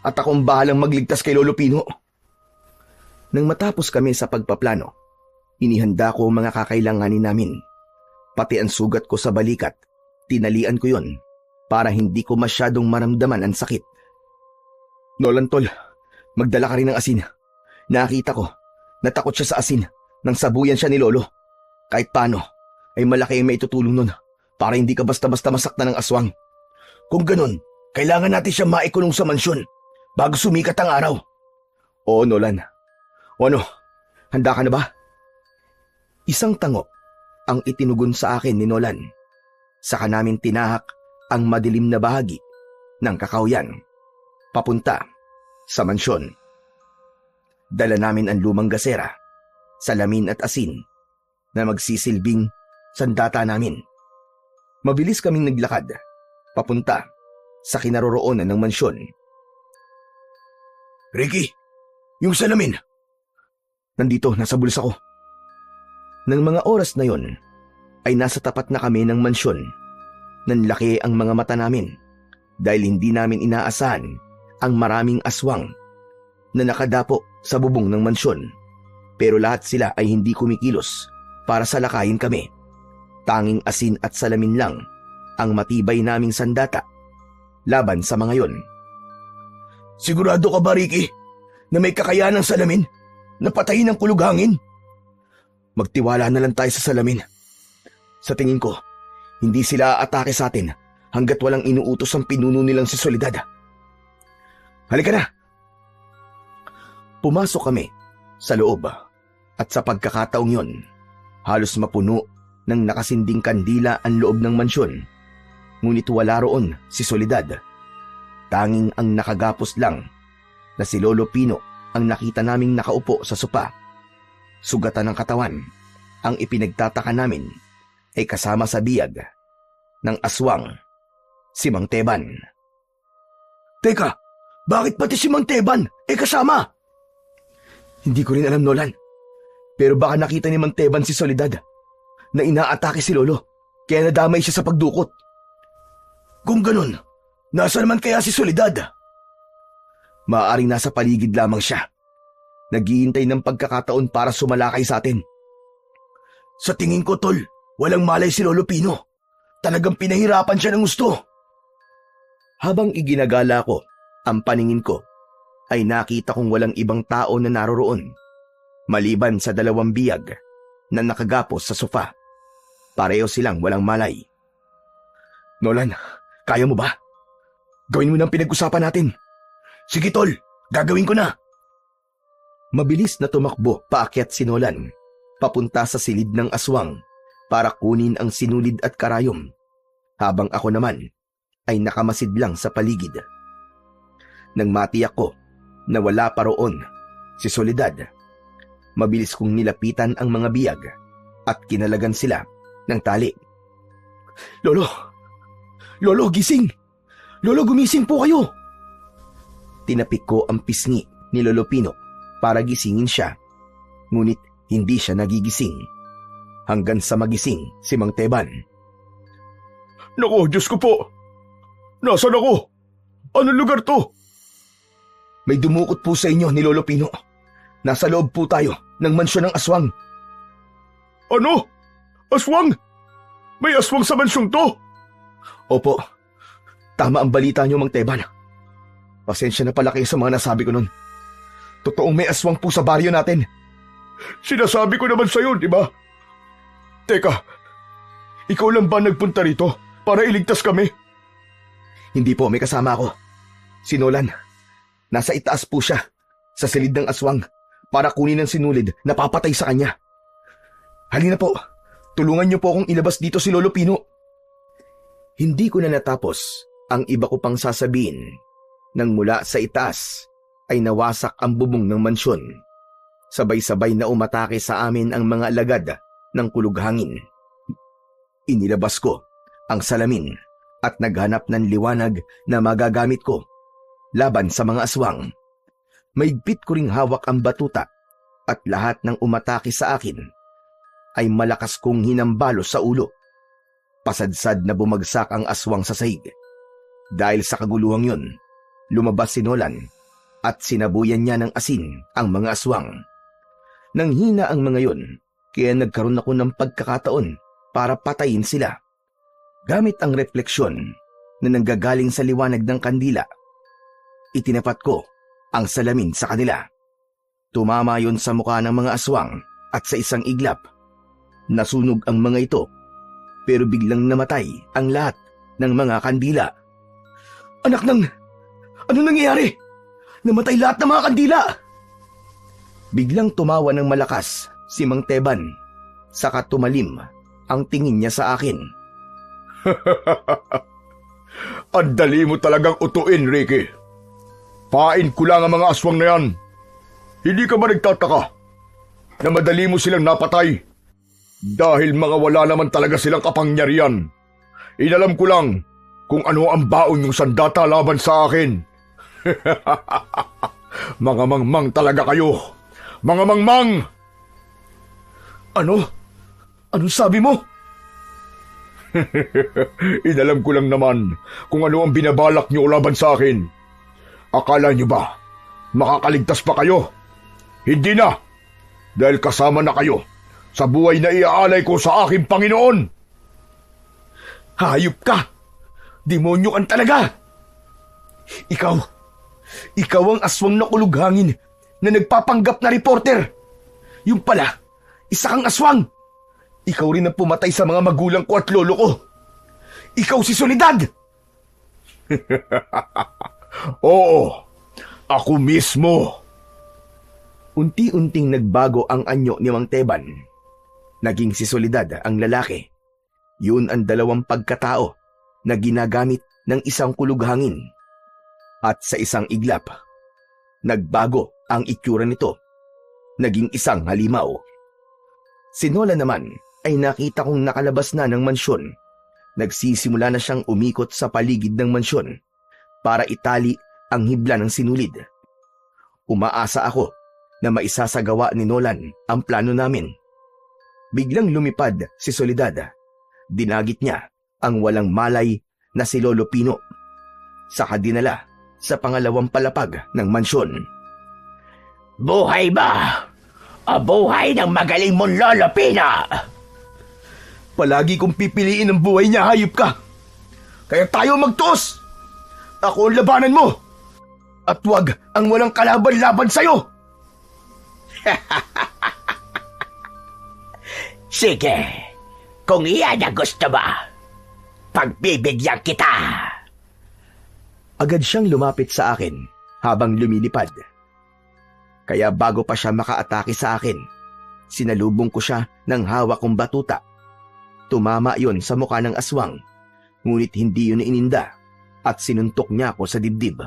at ako ang bahalang magligtas kay Lolo Pino. Nang matapos kami sa pagpaplano, inihanda ko ang mga kakailanganin namin. Pati ang sugat ko sa balikat, tinalian ko yon para hindi ko masyadong maramdaman ang sakit. Nolan, Tol, magdala ka rin ng asin. Nakita ko, natakot siya sa asin nang sabuyan siya ni Lolo. Kahit paano, ay malaki ang maitutulong nun para hindi ka basta-basta masaktan ng aswang. Kung ganun, kailangan natin siya maikulong sa mansyon bago sumikat ang araw. Oo, Nolan. O ano, handa ka na ba? Isang tango ang itinugon sa akin ni Nolan. Saka namin tinahak ang madilim na bahagi ng kakawyan papunta sa mansyon. Dala namin ang lumang gasera, salamin at asin, na magsisilbing sandata namin. Mabilis kaming naglakad, papunta sa kinaroroonan ng mansyon. Ricky, yung salamin. Nandito, nasa bulsa ko. Nang mga oras na yon, ay nasa tapat na kami ng mansyon. Nanlaki ang mga mata namin dahil hindi namin inaasahan ang maraming aswang na nakadapo sa bubong ng mansyon. Pero lahat sila ay hindi kumikilos para salakayin kami. Tanging asin at salamin lang ang matibay naming sandata laban sa mga yon. Sigurado ka ba, Ricky, na may kakayanang salamin na patayin ang kulughangin? Magtiwala na lang tayo sa salamin. Sa tingin ko, hindi sila aatake sa atin hanggat walang inuutos ang pinuno nilang si Soledad. Halika na! Pumasok kami sa loob at sa pagkakataong yon, halos mapuno ng nakasinding kandila ang loob ng mansyon. Ngunit wala roon si Soledad. Tanging ang nakagapos lang na si Lolo Pino ang nakita naming nakaupo sa sopa. Sugatan ng katawan, ang ipinagtataka namin ay kasama sa biyag ng aswang, si Mang Teban. Teka, bakit pati si Mang Teban kasama? Hindi ko rin alam, Nolan. Pero baka nakita ni Mang Teban si Soledad na inaatake si Lolo, kaya nadamay siya sa pagdukot. Kung ganun, nasa naman kaya si Soledad? Maaaring nasa paligid lamang siya. Naghihintay ng pagkakataon para sumalakay sa atin. Sa tingin ko, Tol, walang malay si Lolo Pino. Talagang pinahirapan siya ng gusto. Habang iginagala ko ang paningin ko, ay nakita kong walang ibang tao na naroroon, maliban sa 2 biyag na nakagapos sa sofa. Pareho silang walang malay. Nolan, kaya mo ba? Gawin mo ng pinag-usapan natin. Sige, Tol, gagawin ko na. Mabilis na tumakbo paakyat si Nolan, papunta sa silid ng aswang para kunin ang sinulid at karayom, habang ako naman ay nakamasid lang sa paligid. Nang matiyak ko na wala pa roon si Soledad, mabilis kong nilapitan ang mga biyag at kinalagan sila ng tali. Lolo! Lolo, gising! Lolo, gumising po kayo! Tinapik ko ang pisngi ni Lolo Pino para gisingin siya, ngunit hindi siya nagigising hanggang sa magising si Mang Teban. Naku, Diyos ko po! Nasaan ako? Anong lugar to? May dumukot po sa inyo ni Lolo Pino. Nasa loob po tayo ng mansyon ng aswang. Ano? Aswang? May aswang sa mansyong to? Opo. Tama ang balita niyo, Mang Teban. Pasensya na pala kayo sa mga nasabi ko nun. Totoong may aswang po sa baryo natin. Sinasabi ko naman sa'yo, di ba? Teka, ikaw lang ba nagpunta rito para iligtas kami? Hindi po, may kasama ako. Si Nolan. Nasa itaas po siya, sa silid ng aswang, para kunin ang sinulid na papatay sa kanya. Halina po, tulungan niyo po akong ilabas dito si Lolo Pino. Hindi ko na natapos ang iba ko pang sasabihin nang mula sa itaas ay nawasak ang bubong ng mansyon. Sabay-sabay na umatake sa amin ang mga alagad ng kulughangin. Inilabas ko ang salamin at naghanap ng liwanag na magagamit ko laban sa mga aswang. Maigpit ko ring hawak ang batuta at lahat ng umatake sa akin ay malakas kong hinambalo sa ulo. Pasadsad na bumagsak ang aswang sa sahig. Dahil sa kaguluhang yun, lumabas si Nolan at sinabuyan niya ng asin ang mga aswang. Nanghina ang mga yun, kaya nagkaroon ako ng pagkakataon para patayin sila. Gamit ang refleksyon na nanggagaling sa liwanag ng kandila, itinapat ko ang salamin sa kanila. Tumama yon sa mukha ng mga aswang at sa isang iglap, nasunog ang mga ito, pero biglang namatay ang lahat ng mga kandila. Anak ng... Ano nangyayari? Namatay lahat ng mga kandila! Biglang tumawa ng malakas si Mang Teban, saka tumalim ang tingin niya sa akin. Ang dali mo talagang utuin, Ricky. Pain ko lang ang mga aswang na yan. Hindi ka ba nagtataka na madali mo silang napatay? Dahil mga wala naman talaga silang kapangyarihan. Inalam ko lang kung ano ang baon ng sandata laban sa akin. Mga mangmang talaga kayo. Mga mangmang! Ano? Anong sabi mo? Inalam ko lang naman kung ano ang binabalak niyo laban sa akin. Akala niyo ba makakaligtas pa kayo? Hindi na, dahil kasama na kayo sa buhay na iaalay ko sa aking Panginoon. Hayop ka! Demonyo kan talaga! Ikaw ang aswang na kulughangin na nagpapanggap na reporter. Yung pala, isa kang aswang. Ikaw rin ang pumatay sa mga magulang ko at lolo ko. Ikaw si Soledad! Oo, ako mismo. Unti-unting nagbago ang anyo ni Mang Teban. Naging si Soledad ang lalaki. Yun ang dalawang pagkatao na ginagamit ng isang kulughangin. At sa isang iglap, nagbago ang itsura nito. Naging isang halimaw. Si Nolan naman ay nakita kong nakalabas na ng mansyon. Nagsisimula na siyang umikot sa paligid ng mansyon para itali ang hibla ng sinulid. Umaasa ako na maisasagawa ni Nolan ang plano namin. Biglang lumipad si Soledad. Dinagit niya ang walang malay na si Lolo Pino. Saka dinala sa pangalawang palapag ng mansyon. Buhay ba? O buhay ng magaling mong Lolo Pino? Palagi kong pipiliin ang buhay niya, hayop ka. Kaya tayo magtuos. Ako ang labanan mo. At wag ang walang kalaban-laban sa'yo. Sige, kung iyan ang gusto mo, pagbibigyan kita. Agad siyang lumapit sa akin habang lumilipad. Kaya bago pa siya makaatake sa akin, sinalubong ko siya ng hawak kong batuta. Tumama yon sa mukha ng aswang, ngunit hindi yun ininda at sinuntok niya ako sa dibdib.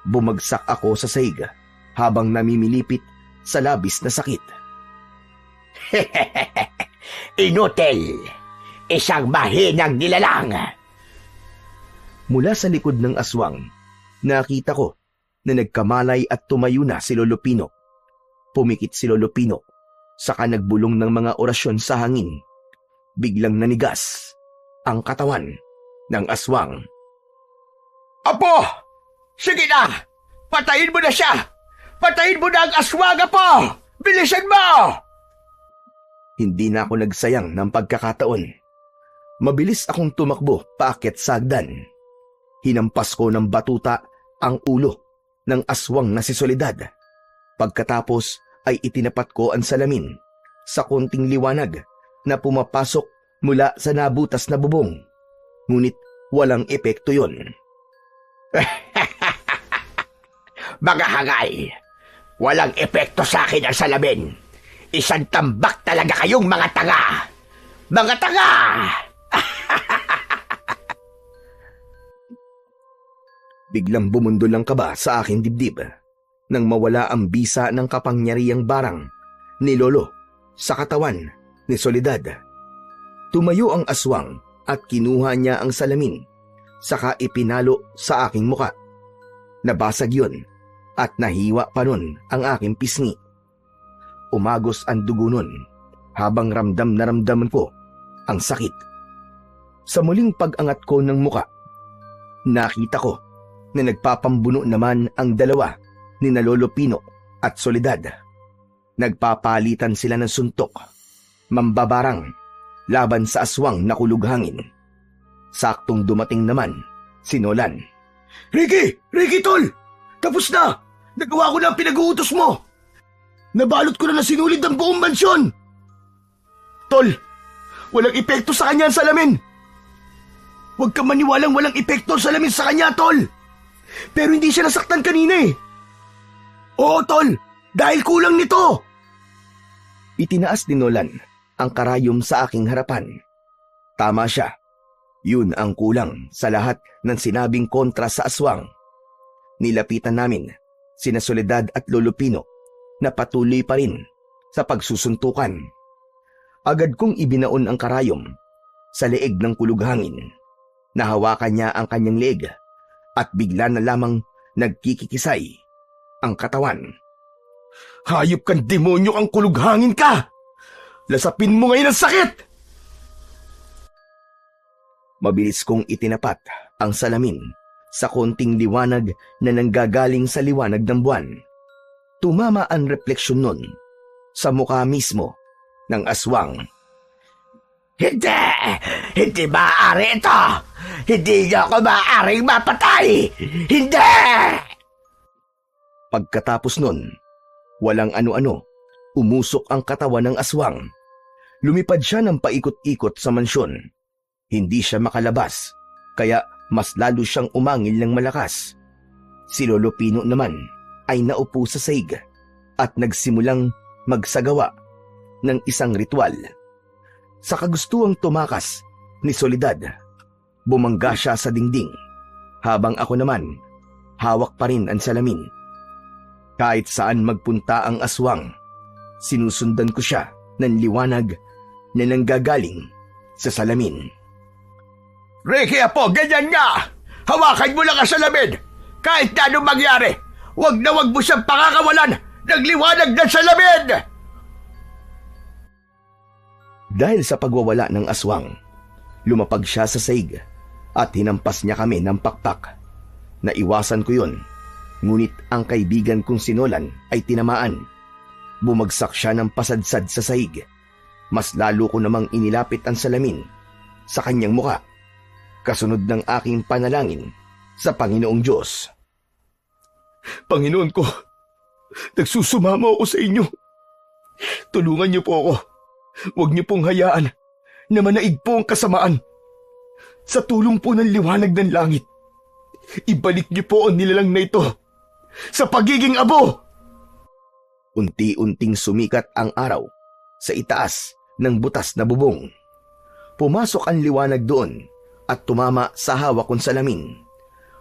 Bumagsak ako sa sahig habang namimilipit sa labis na sakit. Inutil! Isang mahinang nilalang! Mula sa likod ng aswang, nakita ko na nagkamalay at tumayo na si Lolo Pino. Pumikit si Lolo Pino, saka nagbulong ng mga orasyon sa hangin. Biglang nanigas ang katawan ng aswang. Apo! Sige na! Patayin mo na siya! Patayin mo na ang aswang, Apo! Bilisan mo! Hindi na ako nagsayang ng pagkakataon. Mabilis akong tumakbo paakyat sa hagdan. Hinampas ko ng batuta ang ulo ng aswang na si Soledad. Pagkatapos ay itinapat ko ang salamin sa konting liwanag na pumapasok mula sa nabutas na bubong. Ngunit walang epekto yon. Mga hangal, walang epekto sa akin ang salamin. Isang tambak talaga kayong mga tanga! Mga tanga! Biglang bumundol ang kaba sa aking dibdib nang mawala ang bisa ng kapangyarihang barang ni Lolo sa katawan ni Soledad. Tumayo ang aswang at kinuha niya ang salamin, saka ipinalo sa aking muka. Nabasag yun at nahiwa pa nun ang aking pisngi. Umagos ang dugo nun habang ramdam na ramdaman ko ang sakit. Sa muling pag-angat ko ng muka, nakita ko na nagpapambuno naman ang dalawa ni na Lolo Pino at Soledad. Nagpapalitan sila ng suntok, mambabarang, laban sa aswang na kulughangin. Saktong dumating naman si Nolan. Ricky, tol! Tapos na! Nagawa ko na ang pinag-uutos mo! Nabalot ko na sinulid ang buong mansyon! Tol, walang epekto sa kanya ang salamin! Huwag kang maniwalang walang epekto ang salamin sa kanya, tol! Pero hindi siya nasaktan kanina eh! Oo, tol! Dahil kulang nito! Itinaas ni Nolan ang karayom sa aking harapan. Tama siya. Yun ang kulang sa lahat ng sinabing kontra sa aswang. Nilapitan namin sina Soledad at Lolo Pino na patuloy pa rin sa pagsusuntukan. Agad kong ibinaon ang karayom sa leeg ng kulughangin. Nahawakan niya ang kanyang leeg at bigla na lamang nagkikikisay ang katawan. Hayop kang demonyo kang kulughangin ka! Lasapin mo ngayon ang sakit! Mabilis kong itinapat ang salamin sa konting liwanag na nanggagaling sa liwanag ng buwan. Tumama ang refleksyon nun sa mukha mismo ng aswang. Hindi! Hindi maaari ito! Hindi niyo ako maaaring mapatay! Hindi! Pagkatapos nun, walang ano-ano, umusok ang katawan ng aswang. Lumipad siya ng paikot-ikot sa mansyon. Hindi siya makalabas, kaya mas lalo siyang umangil ng malakas. Si Lolo Pino naman ay naupo sa saig at nagsimulang magsagawa ng isang ritual. Sa kagustuang tumakas ni Soledad, bumangga siya sa dingding, habang ako naman, hawak pa rin ang salamin. Kahit saan magpunta ang aswang, sinusundan ko siya ng liwanag na nanggagaling sa salamin. Ricky, Apo, ganyan nga! Hawakan mo lang ang salamin! Kahit na anong mangyari, wag na wag mo siyang pakakawalan ng liwanag ng salamin! Dahil sa pagwawala ng aswang, lumapag siya sa saig at hinampas niya kami ng pakpak. Naiwasan ko yun, ngunit ang kaibigan kong sinolan ay tinamaan. Bumagsak siya ng pasadsad sa saig. Mas lalo ko namang inilapit ang salamin sa kanyang muka, kasunod ng aking panalangin sa Panginoong Diyos. Panginoon ko, nagsusumamo ako sa inyo. Tulungan niyo po ako. Huwag niyo pong hayaan na manaig po ang kasamaan. Sa tulong po ng liwanag ng langit, ibalik niyo po ang nilalang na ito sa pagiging abo. Unti-unting sumikat ang araw sa itaas ng butas na bubong. Pumasok ang liwanag doon at tumama sa hawak kong salamin.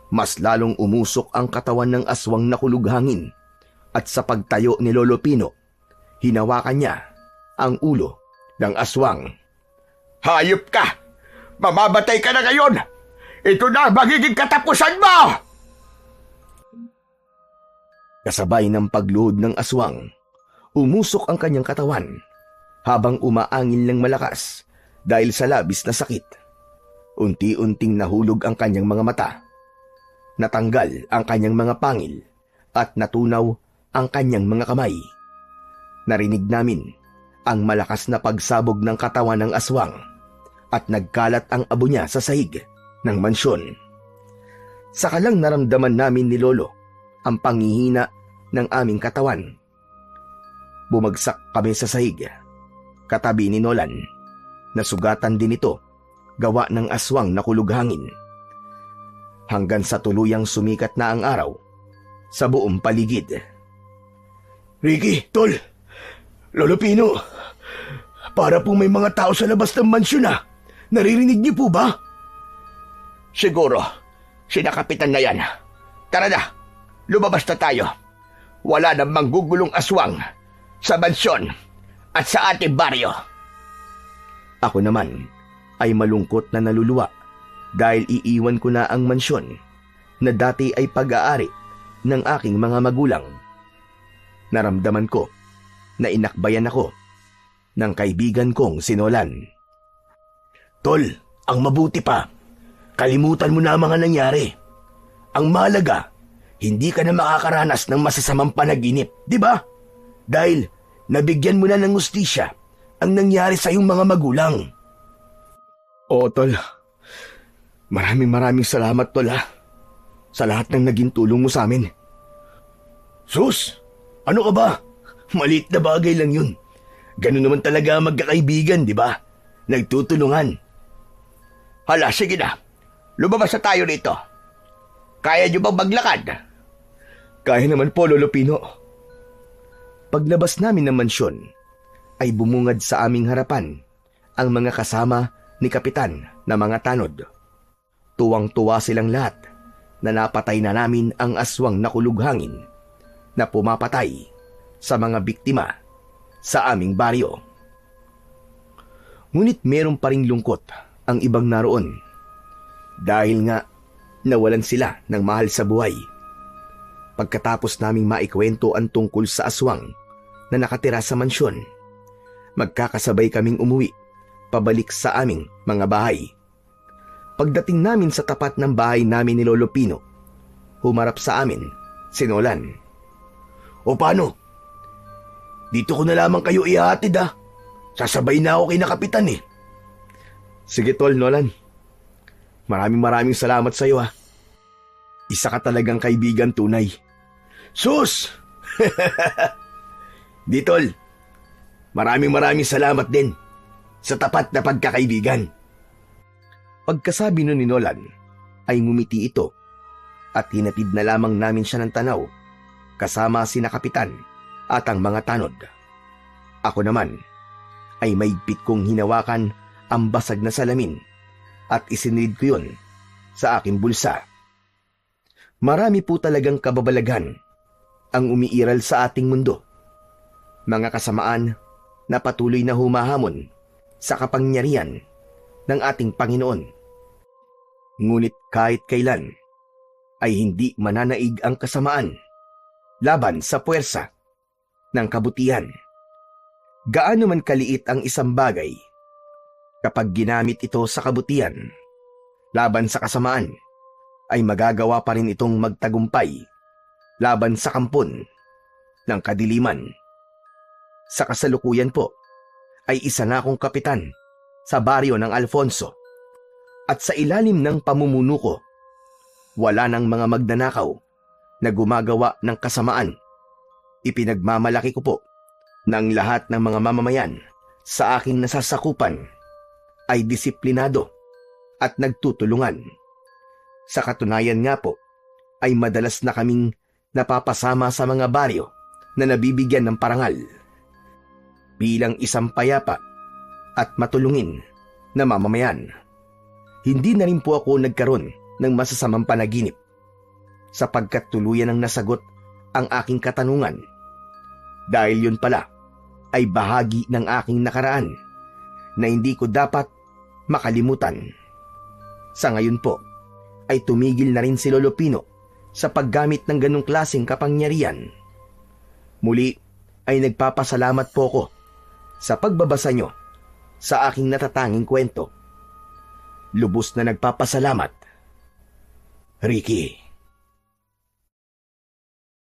Mas lalong umusok ang katawan ng aswang na kulughangin at sa pagtayo ni Lolo Pino, hinawakan niya ang ulo ng aswang. Hayop ka! Mamamatay ka na ngayon! Ito na ang magiging katapusan mo! Kasabay ng pagluhod ng aswang, umusok ang kanyang katawan habang umaangil ng malakas dahil sa labis na sakit. Unti-unting nahulog ang kanyang mga mata. Natanggal ang kanyang mga pangil at natunaw ang kanyang mga kamay. Narinig namin ang malakas na pagsabog ng katawan ng aswang at nagkalat ang abo niya sa sahig ng mansyon. Saka lang naramdaman namin ni Lolo ang panghihina ng aming katawan. Bumagsak kami sa sahig, katabi ni Nolan. Nasugatan din ito, gawa ng aswang na kulughangin. Hanggang sa tuluyang sumikat na ang araw sa buong paligid. Ricky, Tol, Lolo Pino, para po may mga tao sa labas ng mansyon na. Naririnig niyo po ba? Siguro, sina Kapitan na yan. Tara na, lumabas na tayo. Wala nang manggugulong aswang sa mansyon at sa ating baryo. Ako naman ay malungkot na naluluwa dahil iiwan ko na ang mansyon na dati ay pag-aari ng aking mga magulang. Naramdaman ko na inakbayan ako ng kaibigan kong sinolan. Tol, ang mabuti pa, kalimutan mo na ang mga nangyari. Ang mahalaga, hindi ka na makakaranas ng masasamang panaginip, di ba? Dahil nabigyan mo na ng hustisya ang nangyari sa iyong mga magulang. Oo, Tol. Maraming salamat, Tol, ha? Sa lahat ng naging tulong mo sa amin. Sus, ano ka ba? Maliit na bagay lang yun. Ganun naman talaga magkakaibigan, di ba? Nagtutulungan. Hala, sige na. Lumabas na tayo rito. Kaya niyo bang maglakad? Kaya naman po, Lolo Pino. Paglabas namin ng mansyon, ay bumungad sa aming harapan ang mga kasama ni Kapitan na mga tanod. Tuwang-tuwa silang lahat na napatay na namin ang aswang na kulughangin na pumapatay sa mga biktima sa aming baryo. Ngunit meron pa ring lungkot ang ibang naroon. Dahil nga nawalan sila ng mahal sa buhay. Pagkatapos naming maikwento ang tungkol sa aswang na nakatira sa mansyon, magkakasabay kaming umuwi pabalik sa aming mga bahay. Pagdating namin sa tapat ng bahay namin ni Lolo Pino, humarap sa amin si Nolan. O paano? Dito ko na lamang kayo ihahatid ah. Sasabay na ako kay na Kapitan eh. Sige tol, Nolan. Maraming salamat sa iyo ha. Isa ka talagang kaibigan tunay. Sus! Di tol, maraming salamat din sa tapat na pagkakaibigan. Pagkasabi nun ni Nolan, ay ngumiti ito at hinatid na lamang namin siya ng tanaw kasama sina Kapitan at ang mga tanod. Ako naman ay maigpit kong hinawakan ang basag na salamin at isinilid ko yun sa aking bulsa. Marami po talagang kababalaghan ang umiiral sa ating mundo. Mga kasamaan na patuloy na humahamon sa kapangyarihan ng ating Panginoon. Ngunit kahit kailan ay hindi mananaig ang kasamaan laban sa puwersa ng kabutihan. Gaano man kaliit ang isang bagay, kapag ginamit ito sa kabutihan laban sa kasamaan, ay magagawa pa rin itong magtagumpay laban sa kampon ng kadiliman. Sa kasalukuyan po, ay isa na akong kapitan sa baryo ng Alfonso at sa ilalim ng pamumuno ko, wala ng mga magnanakaw na gumagawa ng kasamaan. Ipinagmamalaki ko po ng lahat ng mga mamamayan sa aking nasasakupan ay disiplinado at nagtutulungan. Sa katunayan nga po, ay madalas na kaming napapasama sa mga baryo na nabibigyan ng parangal. Bilang isang payapa at matulungin na mamamayan, hindi na rin po ako nagkaroon ng masasamang panaginip sapagkat tuluyan ang nasagot ang aking katanungan. Dahil yun pala ay bahagi ng aking nakaraan na hindi ko dapat makalimutan. Sa ngayon po, ay tumigil na rin si Lolo Pino sa paggamit ng ganong klaseng kapangyarihan. Muli ay nagpapasalamat po ko sa pagbabasa nyo sa aking natatanging kwento. Lubos na nagpapasalamat, Ricky.